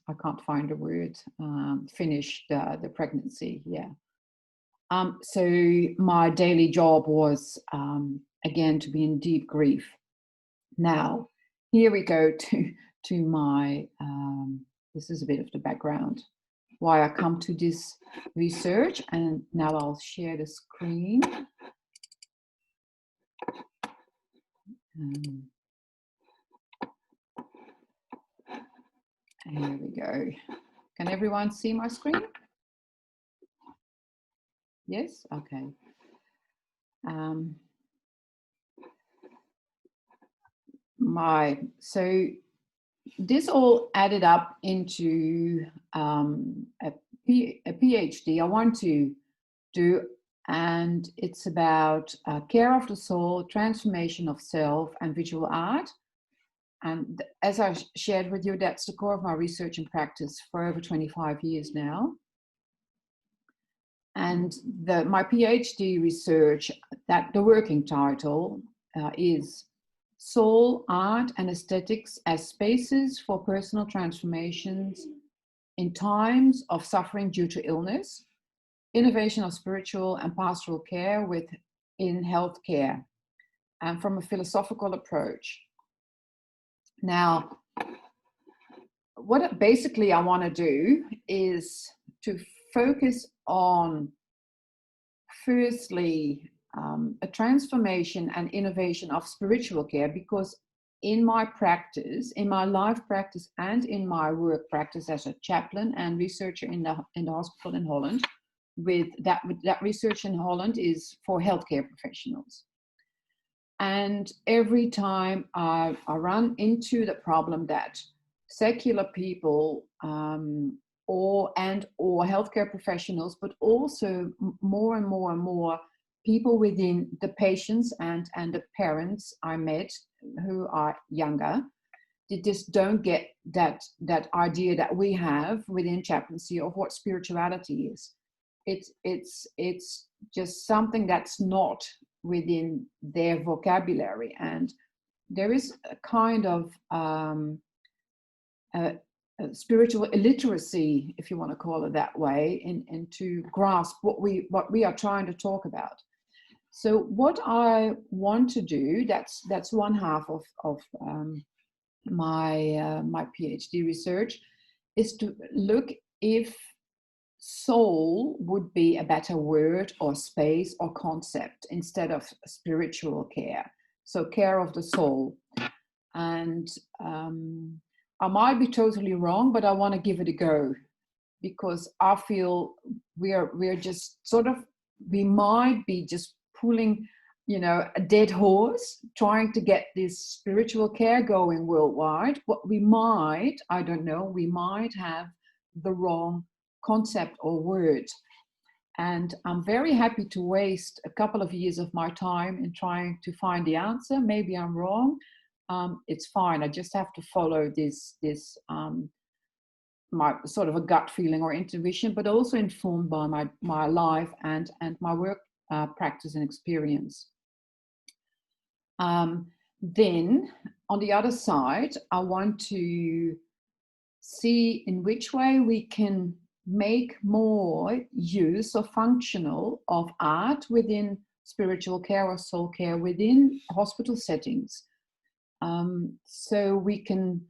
I can't find a word, finish the pregnancy. So my daily job was, again, to be in deep grief. Now, here we go to my, this is a bit of the background, why I come to this research. And now I'll share the screen. Here we go. Can everyone see my screen? Yes? Okay. So this all added up into a PhD I want to do, and it's about care of the soul, transformation of self, and visual art. And as I shared with you, that's the core of my research and practice for over 25 years now. And my PhD research, that the working title is Soul, Art and Aesthetics as Spaces for Personal Transformations in Times of Suffering Due to Illness, Innovation of Spiritual and Pastoral Care in Healthcare, and from a philosophical approach. Now, what basically I want to do is to focus on, firstly, a transformation and innovation of spiritual care, because in my practice, in my life practice and in my work practice as a chaplain and researcher in the hospital in Holland, with that research in Holland is for healthcare professionals. And every time I run into the problem that secular people or healthcare professionals, but also more and more people within the patients and the parents I met who are younger, they just don't get that idea that we have within chaplaincy of what spirituality is. It's just something that's not within their vocabulary, and there is a kind of spiritual illiteracy, if you want to call it that way, and to grasp what we are trying to talk about. So what I want to do, that's one half of my PhD research, is to look if soul would be a better word or space or concept instead of spiritual care. So care of the soul. And I might be totally wrong, but I want to give it a go, because I feel we're just sort of, we might be just pulling, a dead horse, trying to get this spiritual care going worldwide. What we might, I don't know, we might have the wrong concept or word. And I'm very happy to waste a couple of years of my time in trying to find the answer. Maybe I'm wrong. It's fine. I just have to follow this my sort of a gut feeling or intuition, but also informed by my life and my work practice and experience. Then on the other side, I want to see in which way we can make more use or functional of art within spiritual care or soul care within hospital settings. So we can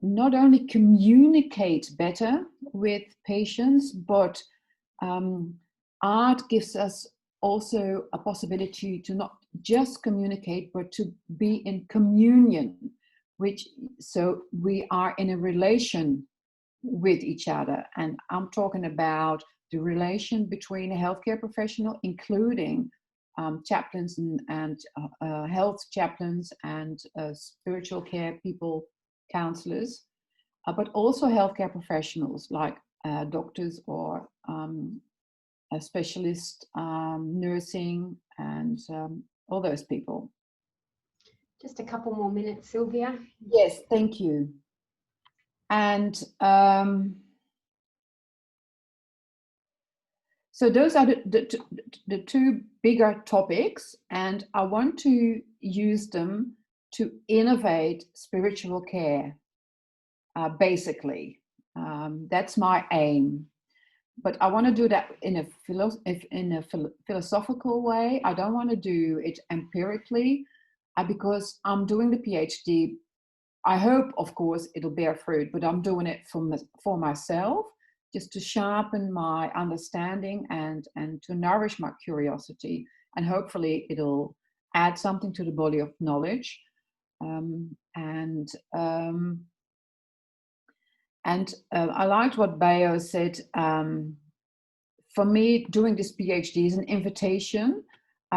not only communicate better with patients, but art gives us also a possibility to not just communicate, but to be in communion, so we are in a relation with each other. And I'm talking about the relation between a healthcare professional, including chaplains and health chaplains and spiritual care people, counselors, but also healthcare professionals like doctors or specialist nursing and all those people. Just a couple more minutes, Sylvia. Yes, thank you. And so those are the two bigger topics, and I want to use them to innovate spiritual care, basically. That's my aim. But I want to do that in a philosophical way. I don't want to do it empirically, because I'm doing the PhD. I hope, of course, it'll bear fruit, but I'm doing it for myself, just to sharpen my understanding and to nourish my curiosity. And hopefully it'll add something to the body of knowledge. I liked what Bayo said. For me, doing this PhD is an invitation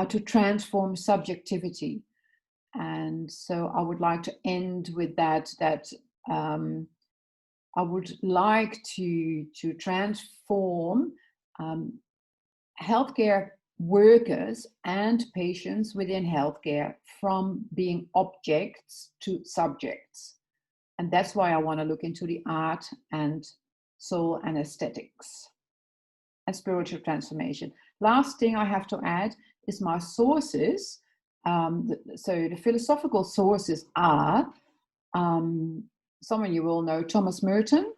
to transform subjectivity. And so I would like to end with that I would like to transform healthcare workers and patients within healthcare from being objects to subjects. And that's why I want to look into the art and soul and aesthetics and spiritual transformation. Last thing I have to add is my sources. So the philosophical sources are, some of you will know Thomas Merton,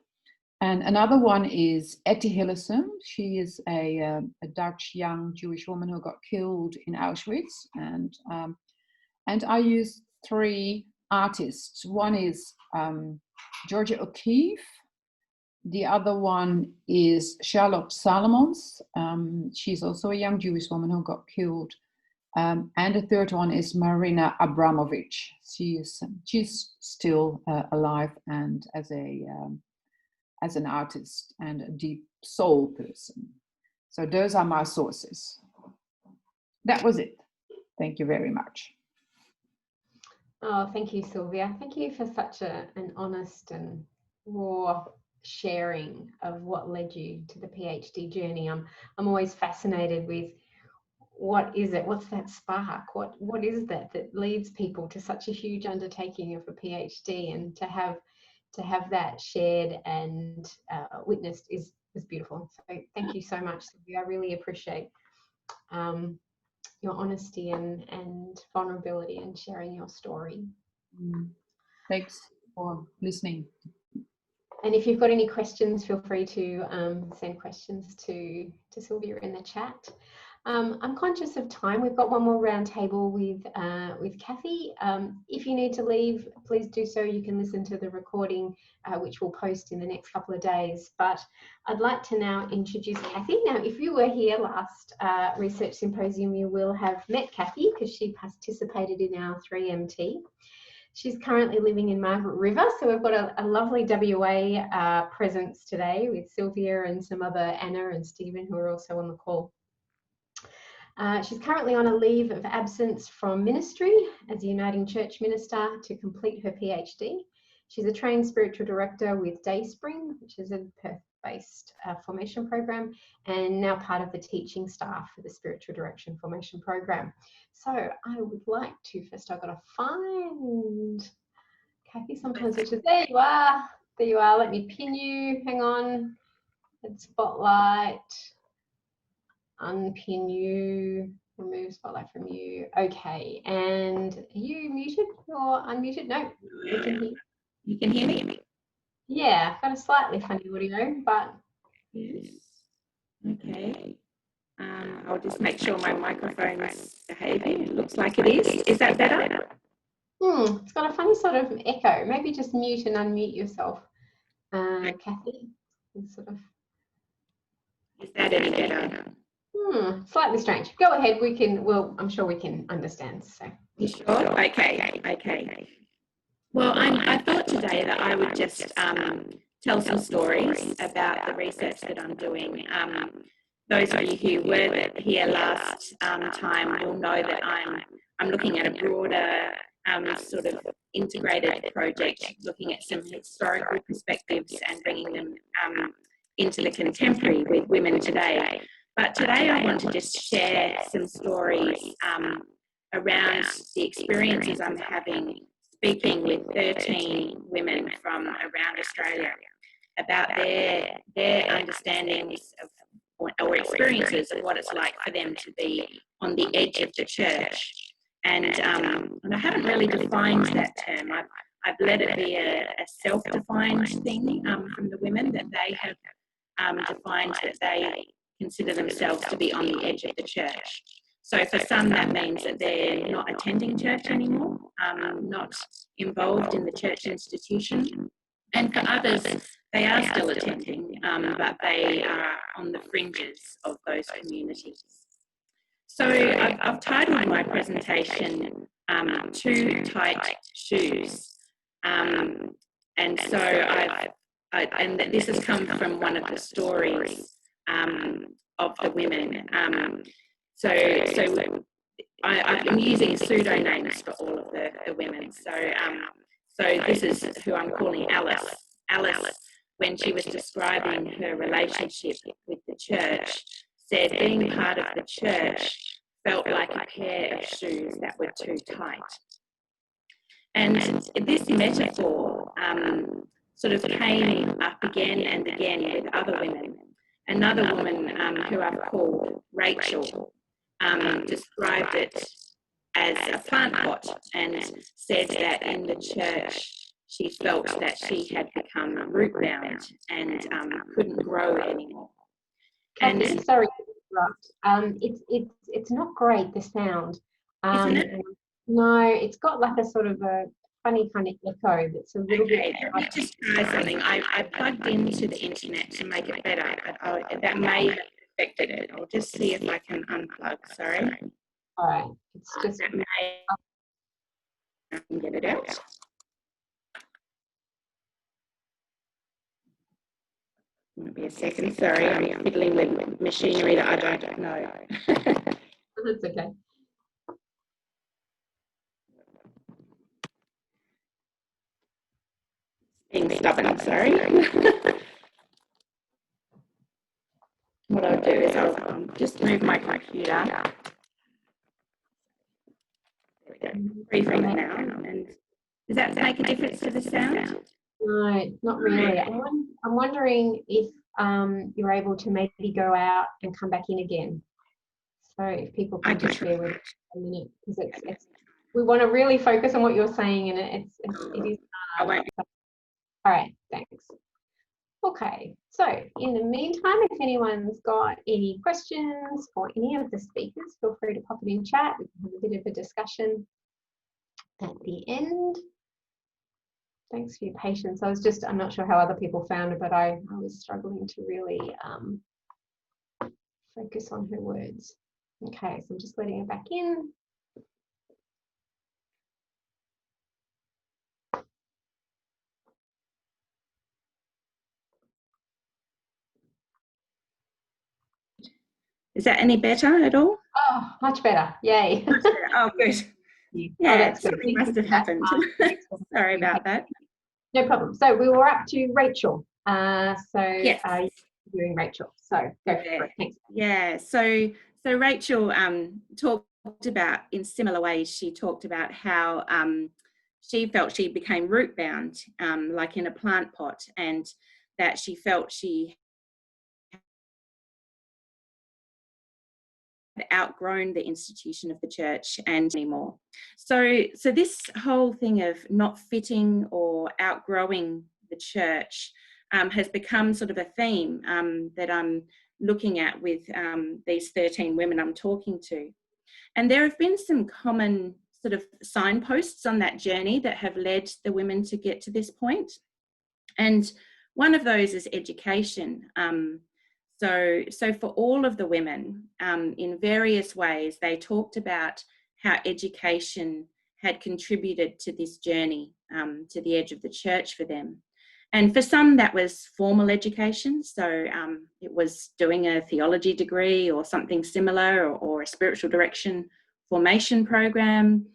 and another one is Etty Hillesum. She is a Dutch young Jewish woman who got killed in Auschwitz. And I use 3 artists. One is Georgia O'Keeffe. The other one is Charlotte Salomons. She's also a young Jewish woman who got killed. And the third one is Marina Abramovich. She's still alive and as an artist and a deep soul person. So those are my sources. That was it. Thank you very much. Oh, thank you, Sylvia. Thank you for such an honest and raw sharing of what led you to the PhD journey. I'm always fascinated with what is it? What's that spark? What is that leads people to such a huge undertaking of a PhD, and to have that shared and witnessed is beautiful. So thank you so much, Sylvia. I really appreciate your honesty and vulnerability and sharing your story. Thanks for listening. And if you've got any questions, feel free to send questions to Sylvia in the chat. I'm conscious of time. We've got one more round table with Cathie. If you need to leave, please do so. You can listen to the recording, which we'll post in the next couple of days. But I'd like to now introduce Cathie. Now, if you were here last research symposium, you will have met Cathie because she participated in our 3MT. She's currently living in Margaret River, so we've got a lovely WA presence today with Sylvia and some other Anna and Stephen who are also on the call. She's currently on a leave of absence from ministry as a Uniting Church minister to complete her PhD. She's a trained spiritual director with Dayspring, which is a Perth-based formation program, and now part of the teaching staff for the Spiritual Direction Formation Program. So I would like to, first I've got to find Cathie sometimes, which is, there you are. There you are. Let me pin you. Hang on. Let's spotlight. Unpin you, remove spotlight from you. Okay, and are you muted or unmuted? No, we can hear. You can hear me? Yeah, I've got a slightly funny audio, but Yes. Okay. I'll just make sure my microphone's behaving. It looks like it is. Is that better? it's got a funny sort of echo. Maybe just mute and unmute yourself, Cathie. Sort of. Is that any better? Slightly strange. Go ahead. We can. Well, I'm sure we can understand. So. You sure? Okay. Well, I thought today that I would just tell some stories about the research that I'm doing. Those of you who were here last time will know that I'm looking at a broader sort of integrated project, looking at some historical perspectives and bringing them into the contemporary with women today. But today I want to just share some stories around the experiences I'm having speaking with 13 women from around Australia about their understandings of or experiences of what it's like for them to be on the edge of the church. And I haven't really defined that term. I've let it be a self-defined thing from the women that they have defined that they consider themselves to be on the edge of the church. So for some, that means that they're not attending church anymore, not involved in the church institution. And for others, they are still attending, but they are on the fringes of those communities. So I've titled my presentation, Too Tight Shoes. And so and this has come from one of the stories of the women. So I've been using pseudonyms for all of the women. So this is who I'm calling Alice. Alice, when she was describing her relationship with the church, said being part of the church felt like a pair of shoes that were too tight. And this metaphor sort of came up again and again with other women. Another woman who I've called Rachel described it as a plant pot and said that in the church she felt that she had become root bound and couldn't grow anymore. Cathie, And sorry to interrupt. It's not great, the sound. Isn't it? No, it's got like a sort of a funny kind of echo that's a little Okay, bit. let me just try something. I plugged into the internet to make it better, but that may have affected it. I'll just see if I can unplug. Sorry. All right, it's just. That may I can get it out. Might be a second. Sorry, I'm fiddling with machinery that I don't know. That's okay. Being stubborn, sorry. What I'll do is I'll just move my computer. There we go. Free from it now. And does that make a difference to the sound? No, not really. I'm wondering if you're able to maybe go out and come back in again. So if people can just bear with us a minute, because it's we want to really focus on what you're saying, and it is. I won't. All right, thanks. Okay, so in the meantime, if anyone's got any questions for any of the speakers, feel free to pop it in chat. We can have a bit of a discussion at the end. Thanks for your patience. I'm not sure how other people found it, but I was struggling to really focus on her words. Okay, so I'm just letting her back in. Is that any better at all? Oh, much better. Yay. Oh, good. Yeah, that's good. something must have happened. Sorry about that. No problem. So we were up to Rachel. Yes. You're doing Rachel. So go for it. Thanks. Yeah. So Rachel talked about, in similar ways, she talked about how she felt she became root bound, like in a plant pot, and that she felt she outgrown the institution of the church and anymore. So this whole thing of not fitting or outgrowing the church has become sort of a theme that I'm looking at with these 13 women I'm talking to. And there have been some common sort of signposts on that journey that have led the women to get to this point. And one of those is education. So for all of the women, in various ways, they talked about how education had contributed to this journey to the edge of the church for them. And for some, that was formal education. So it was doing a theology degree or something similar, or a spiritual direction formation program.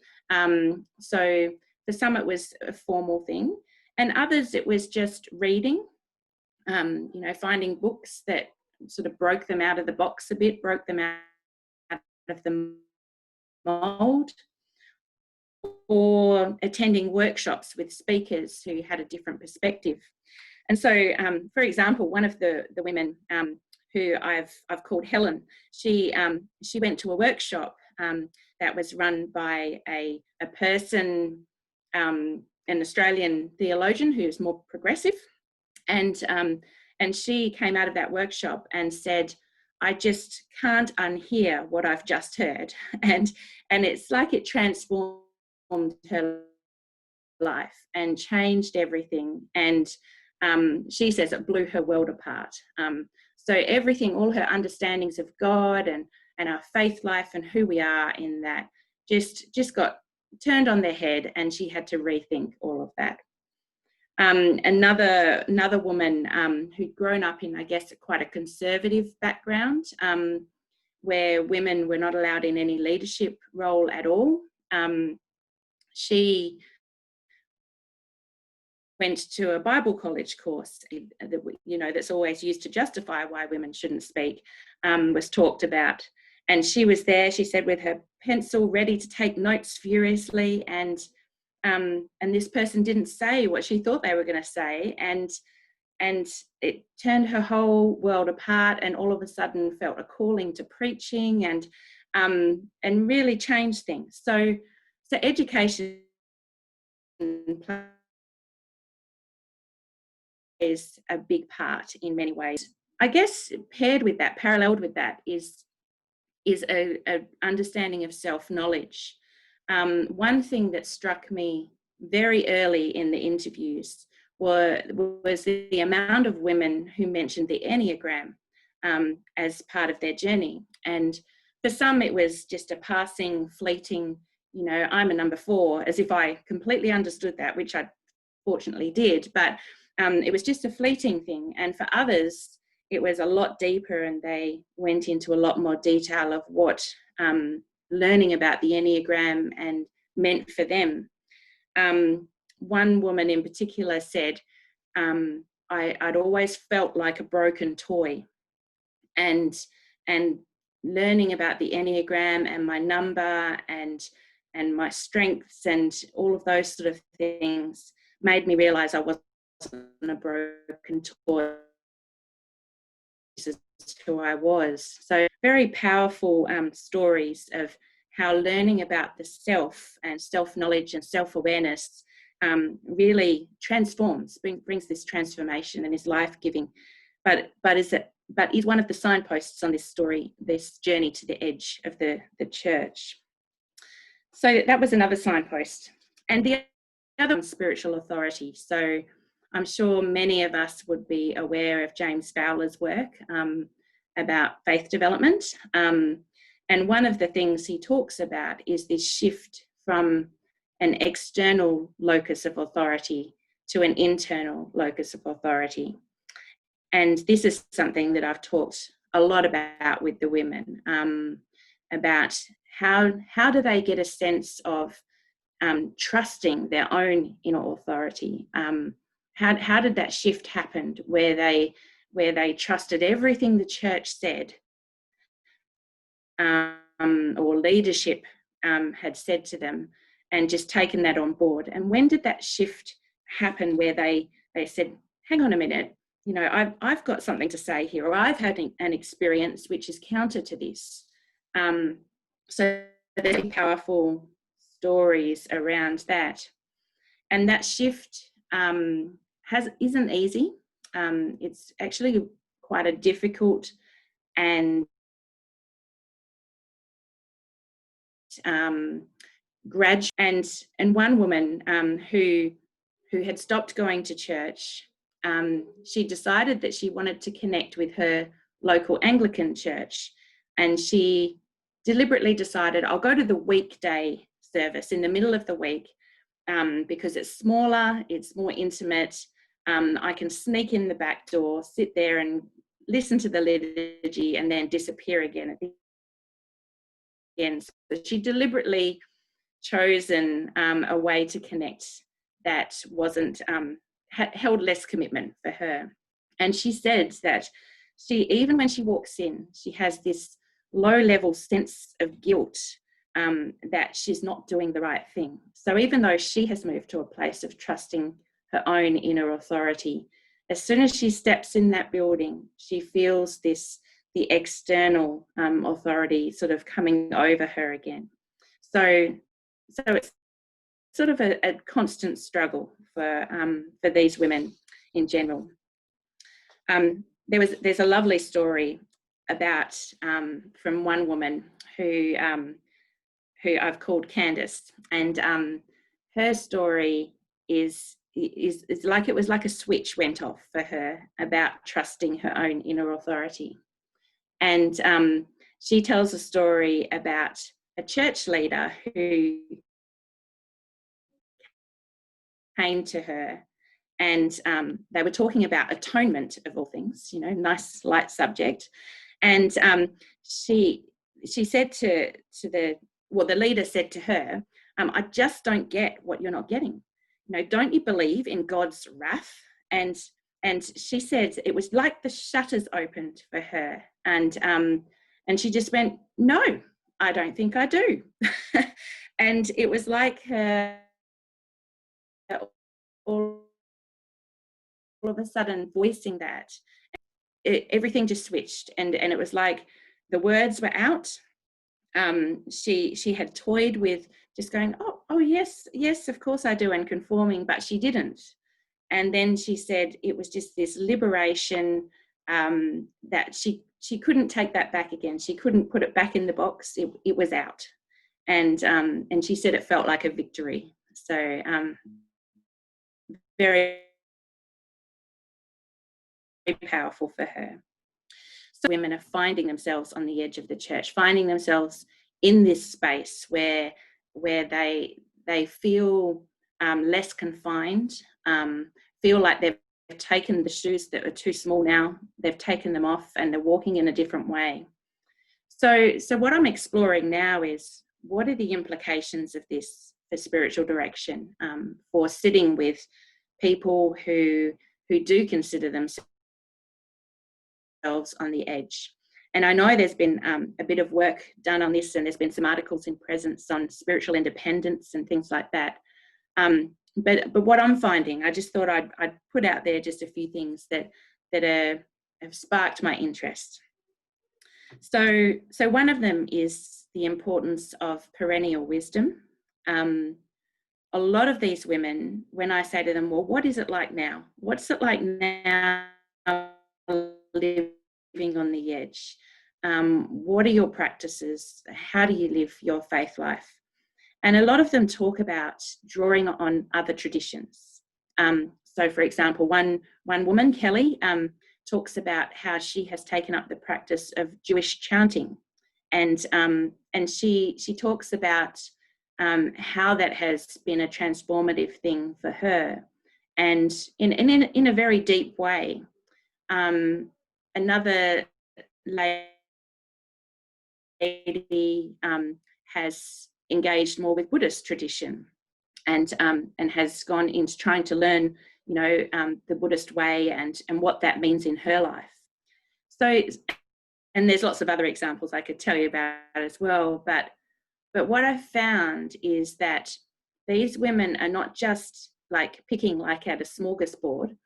So for some, it was a formal thing. And others, it was just reading, finding books that sort of broke them out of the box a bit, broke them out of the mold, or attending workshops with speakers who had a different perspective. And so, for example, one of the women who I've called Helen, she went to a workshop that was run by a person, an Australian theologian who's more progressive, and she came out of that workshop and said, I just can't unhear what I've just heard. And it's like it transformed her life and changed everything. And she says it blew her world apart. So everything, all her understandings of God and our faith life and who we are in that just got turned on their head, and she had to rethink all of that. Another woman who'd grown up in, I guess, quite a conservative background, where women were not allowed in any leadership role at all. She went to a Bible college course, you know, that's always used to justify why women shouldn't speak, was talked about. And she was there, she said, with her pencil ready to take notes furiously, and this person didn't say what she thought they were going to say, and it turned her whole world apart, and all of a sudden felt a calling to preaching, and really changed things. So education is a big part in many ways. I guess paired with that, paralleled with that, is a understanding of self-knowledge. One thing that struck me very early in the interviews was the amount of women who mentioned the Enneagram as part of their journey. And for some, it was just a passing, fleeting, you know, I'm a number 4, as if I completely understood that, which I fortunately did. But it was just a fleeting thing. And for others, it was a lot deeper, and they went into a lot more detail of what learning about the Enneagram and meant for them. One woman in particular said, I'd always felt like a broken toy, and learning about the Enneagram and my number and my strengths and all of those sort of things made me realise I wasn't a broken toy. This is who I was. So very powerful stories of how learning about the self and self-knowledge and self-awareness really transforms, brings this transformation and is life-giving, but is one of the signposts on this story, this journey to the edge of the church. So that was another signpost. And the other one, spiritual authority. So I'm sure many of us would be aware of James Fowler's work about faith development. And one of the things he talks about is this shift from an external locus of authority to an internal locus of authority. And this is something that I've talked a lot about with the women, about how do they get a sense of trusting their own inner authority. How did that shift happen where they trusted everything the church said or leadership had said to them, and just taken that on board? And when did that shift happen where they said, hang on a minute, you know, I've got something to say here, or I've had an experience which is counter to this. So there's powerful stories around that. And that shift isn't easy. It's actually quite a difficult and gradual. And one woman who had stopped going to church, she decided that she wanted to connect with her local Anglican church, and she deliberately decided, I'll go to the weekday service in the middle of the week because it's smaller, it's more intimate. I can sneak in the back door, sit there and listen to the liturgy, and then disappear again at the end. So she deliberately chosen a way to connect that wasn't held less commitment for her. And she said that even when she walks in, she has this low-level sense of guilt that she's not doing the right thing. So even though she has moved to a place of trusting her own inner authority, as soon as she steps in that building, she feels the external authority sort of coming over her again. So it's sort of a constant struggle for these women in general. There's a lovely story about from one woman who I've called Candace, and her story is like it was like a switch went off for her about trusting her own inner authority. And she tells a story about a church leader who came to her, and they were talking about atonement, of all things, you know, nice light subject. And she said the leader said to her, I just don't get what you're not getting. don't you believe in God's wrath? And she said it was like the shutters opened for her, and she just went, no, I don't think I do. And it was like her all of a sudden voicing that. Everything just switched, and it was like the words were out. She had toyed with just going, oh yes, of course I do, and conforming, but she didn't. And then she said it was just this liberation, that she couldn't take that back again. She couldn't put it back in the box. It was out, and she said it felt like a victory. So very powerful for her. So women are finding themselves on the edge of the church, finding themselves in this space where they feel less confined, feel like they've taken the shoes that are too small now, they've taken them off, and they're walking in a different way. So what I'm exploring now is, what are the implications of this for spiritual direction, for sitting with people who do consider themselves on the edge. And I know there's been a bit of work done on this, and there's been some articles in Presence on spiritual independence and things like that. But what I'm finding, I just thought I'd put out there just a few things that have sparked my interest. So one of them is the importance of perennial wisdom. A lot of these women, when I say to them, well, what is it like now? What's it like now living on the edge? What are your practices? How do you live your faith life? And a lot of them talk about drawing on other traditions. So for example, one woman, Kelly, talks about how she has taken up the practice of Jewish chanting. And she talks about how that has been a transformative thing for her. And in a very deep way. Another lady has engaged more with Buddhist tradition, and has gone into trying to learn, the Buddhist way and what that means in her life. So, and there's lots of other examples I could tell you about as well. But what I've found is that these women are not just like picking like at a smorgasbord.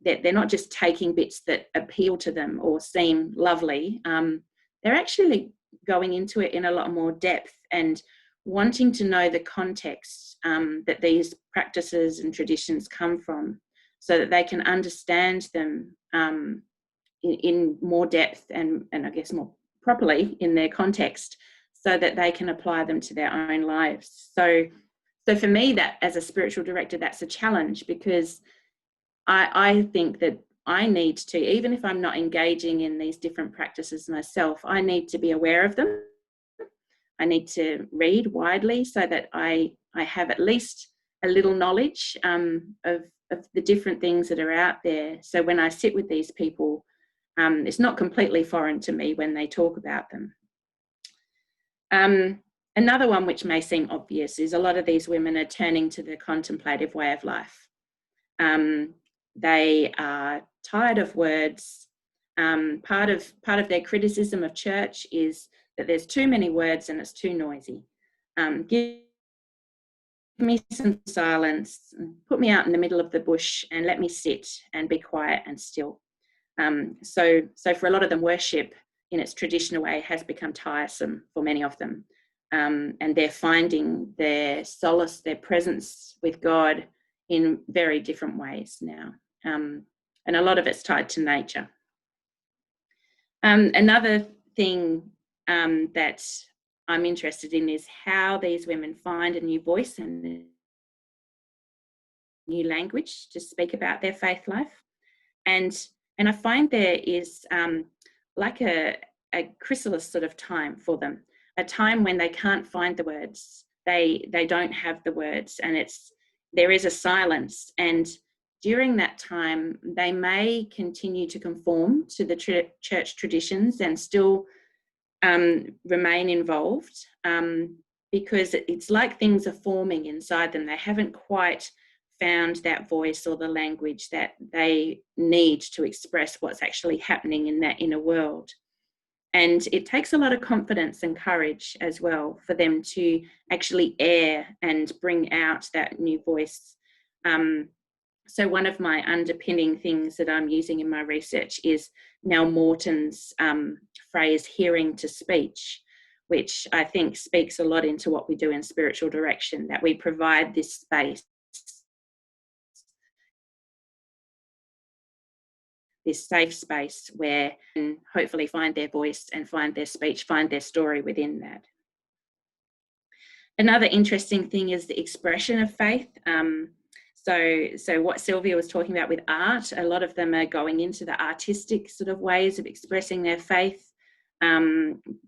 They're not just taking bits that appeal to them or seem lovely. They're actually going into it in a lot more depth and wanting to know the context that these practices and traditions come from, so that they can understand them in more depth and I guess more properly in their context, so that they can apply them to their own lives. So for me, that as a spiritual director, that's a challenge, because I think that I need to, even if I'm not engaging in these different practices myself, I need to be aware of them. I need to read widely so that I have at least a little knowledge of the different things that are out there. So when I sit with these people, it's not completely foreign to me when they talk about them. Another one which may seem obvious is a lot of these women are turning to the contemplative way of life. They are tired of words. Part of their criticism of church is that there's too many words and it's too noisy. Give me some silence, put me out in the middle of the bush and let me sit and be quiet and still. So for a lot of them, worship in its traditional way has become tiresome for many of them. And they're finding their solace, their presence with God in very different ways now. And a lot of it's tied to nature. Another thing that I'm interested in is how these women find a new voice and a new language to speak about their faith life. And I find there is like a chrysalis sort of time for them, a time when they can't find the words. They don't have the words, and there is a silence. And during that time, they may continue to conform to the church traditions and still remain involved, because it's like things are forming inside them. They haven't quite found that voice or the language that they need to express what's actually happening in that inner world. And it takes a lot of confidence and courage as well for them to actually air and bring out that new voice. So one of my underpinning things that I'm using in my research is Nell Morton's phrase, hearing to speech, which I think speaks a lot into what we do in spiritual direction, that we provide this space, this safe space where they can hopefully find their voice and find their speech, find their story within that. Another interesting thing is the expression of faith. So what Sylvia was talking about with art, a lot of them are going into the artistic sort of ways of expressing their faith,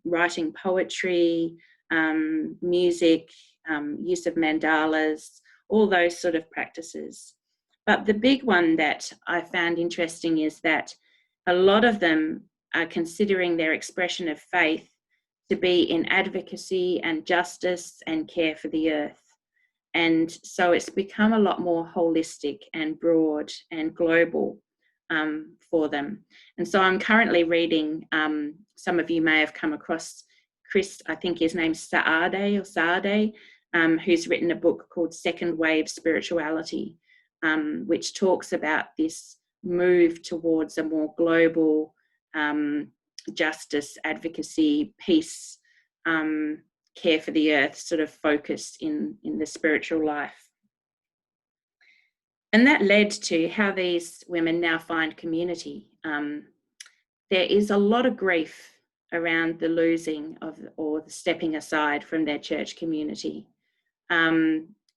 writing poetry, music, use of mandalas, all those sort of practices. But the big one that I found interesting is that a lot of them are considering their expression of faith to be in advocacy and justice and care for the earth. And so it's become a lot more holistic and broad and global for them. And so I'm currently reading, some of you may have come across Chris, I think his name's Saade, who's written a book called Second Wave Spirituality, which talks about this move towards a more global justice, advocacy, peace, care for the earth sort of focus in the spiritual life. And that led to how these women now find community. There is a lot of grief around the losing of or the stepping aside from their church community.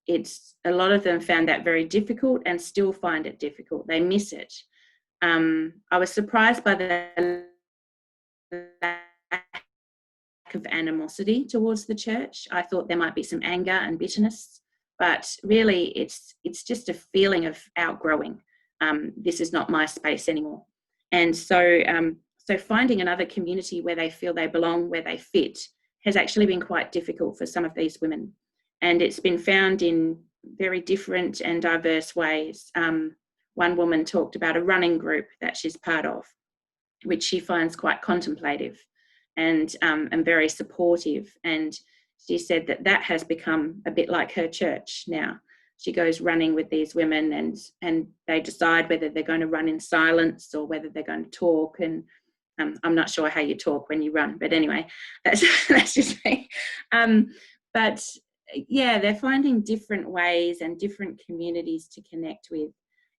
It's a lot of them found that very difficult and still find it difficult. They miss it. I was surprised by the lack of animosity towards the church. I thought there might be some anger and bitterness, but really it's just a feeling of outgrowing. This is not my space anymore. And so finding another community where they feel they belong, where they fit, has actually been quite difficult for some of these women. And it's been found in very different and diverse ways. One woman talked about a running group that she's part of, which she finds quite contemplative and very supportive. And she said that has become a bit like her church now. She goes running with these women and they decide whether they're going to run in silence or whether they're going to talk. And I'm not sure how you talk when you run, but anyway, that's just me. But yeah, they're finding different ways and different communities to connect with.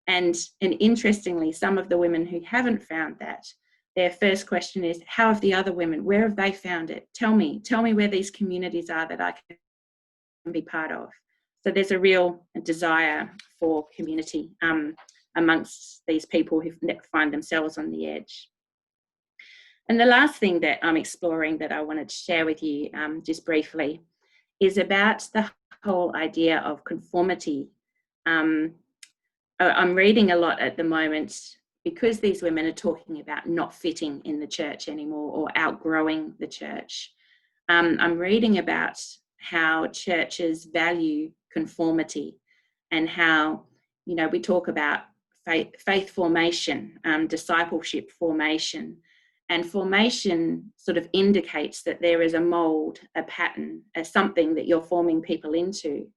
And interestingly, some of the women who haven't found that, their first question is, how have the other women, where have they found it? Tell me where these communities are that I can be part of. So there's a real desire for community amongst these people who find themselves on the edge. And the last thing that I'm exploring that I wanted to share with you just briefly is about the whole idea of conformity. I'm reading a lot at the moment because these women are talking about not fitting in the church anymore or outgrowing the church. I'm reading about how churches value conformity and how, we talk about faith formation, discipleship formation. And formation sort of indicates that there is a mold, a pattern, something that you're forming people into,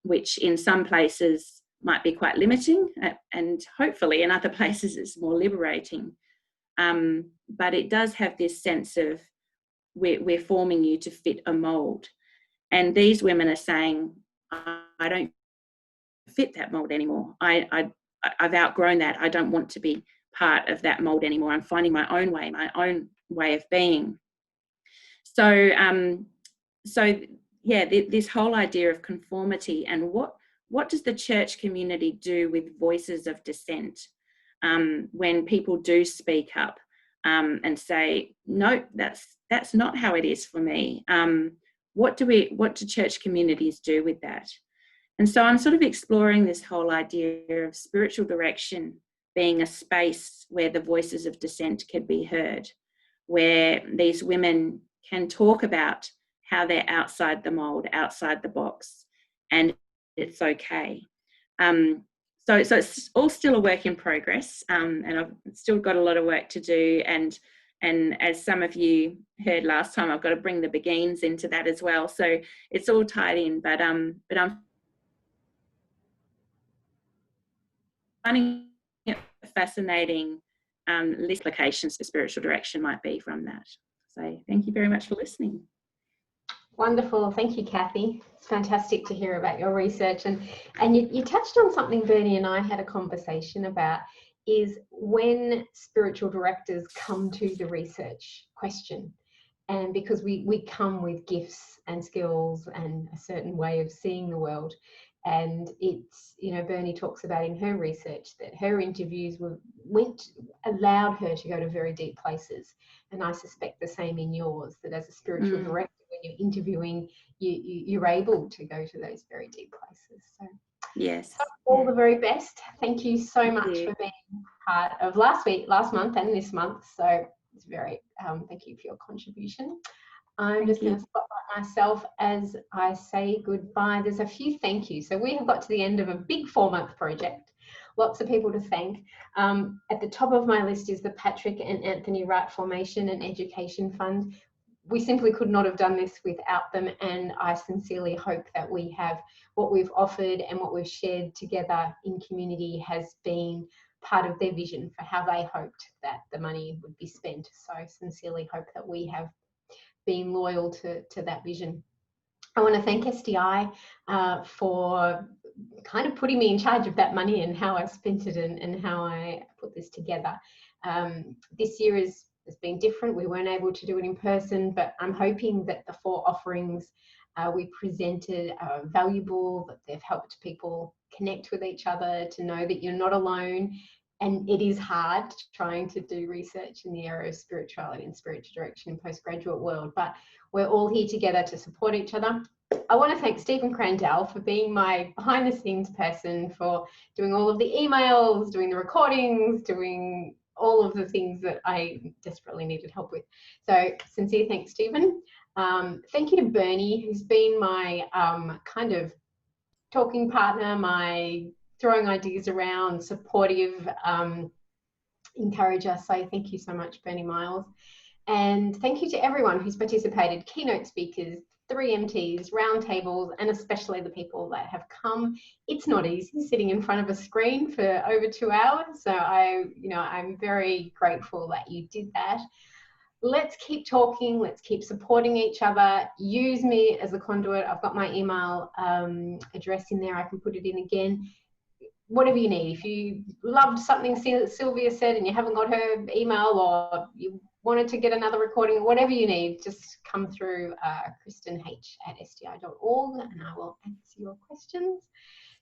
which in some places might be quite limiting and hopefully in other places it's more liberating. But it does have this sense of we're forming you to fit a mold. And these women are saying, I don't fit that mold anymore. I've outgrown that. I don't want to be part of that mold anymore. I'm finding my own way of being. So yeah, this whole idea of conformity and what does the church community do with voices of dissent when people do speak up and say, no, that's not how it is for me. What do church communities do with that? And so I'm sort of exploring this whole idea of spiritual direction being a space where the voices of dissent can be heard, where these women can talk about how they're outside the mold, outside the box, and it's okay. So it's all still a work in progress, and I've still got a lot of work to do. And as some of you heard last time, I've got to bring the beguines into that as well. So it's all tied in. But I'm finding it fascinating list applications for spiritual direction might be from that. So thank you very much for listening. Wonderful. Thank you, Cathie. It's fantastic to hear about your research. And you touched on something Bernie and I had a conversation about, is when spiritual directors come to the research question. And because we come with gifts and skills and a certain way of seeing the world. And it's, you know, Bernie talks about in her research that her interviews allowed her to go to very deep places. And I suspect the same in yours, that as a spiritual director, when you're interviewing, you're able to go to those very deep places. So yes, so all the very best. Thank you so much for being part of last month and this month. So it's very thank you for your contribution. I'm just going to spotlight myself as I say goodbye. There's a few thank yous. So we have got to the end of a big 4-month project. Lots of people to thank. At the top of my list is the Patrick and Anthony Wright Formation and Education Fund. We simply could not have done this without them, and I sincerely hope that we have what we've offered and what we've shared together in community has been part of their vision for how they hoped that the money would be spent. So I sincerely hope that we have been loyal to that vision. I want to thank SDI for kind of putting me in charge of that money and how I spent it and how I put this together. This year has been different. We weren't able to do it in person, but I'm hoping that the 4 offerings we presented are valuable, that they've helped people connect with each other, to know that you're not alone. And it is hard trying to do research in the area of spirituality and spiritual direction in postgraduate world, but we're all here together to support each other. I want to thank Stephen Crandell for being my behind the scenes person, for doing all of the emails, doing the recordings, doing all of the things that I desperately needed help with. So sincere thanks, Stephen. Thank you to Bernie, who's been my kind of talking partner, my throwing ideas around, supportive, encourager. So thank you so much, Bernie Miles. And thank you to everyone who's participated, keynote speakers, 3 MTs, roundtables, and especially the people that have come. It's not easy sitting in front of a screen for over 2 hours. So I'm very grateful that you did that. Let's keep talking. Let's keep supporting each other. Use me as a conduit. I've got my email address in there. I can put it in again. Whatever you need. If you loved something Sylvia said and you haven't got her email, or you wanted to get another recording, whatever you need, just come through KristenH@sdi.org and I will answer your questions.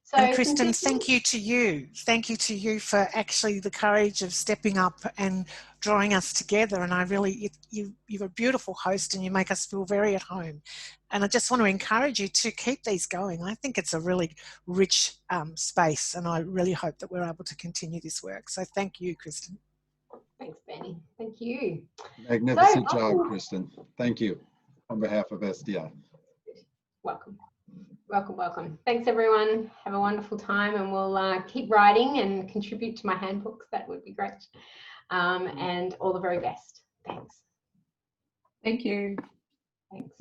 So, and Kristen, thank you to you. Thank you to you for actually the courage of stepping up and drawing us together. And I really, you're a beautiful host and you make us feel very at home. And I just want to encourage you to keep these going. I think it's a really rich space, and I really hope that we're able to continue this work. So thank you, Kristen. Thanks, Benny. Thank you. Magnificent job, Kristen. Thank you on behalf of SDI. Welcome. Welcome, welcome. Thanks, everyone. Have a wonderful time, and we'll keep writing and contribute to my handbooks. That would be great. And all the very best. Thanks. Thank you. Thanks.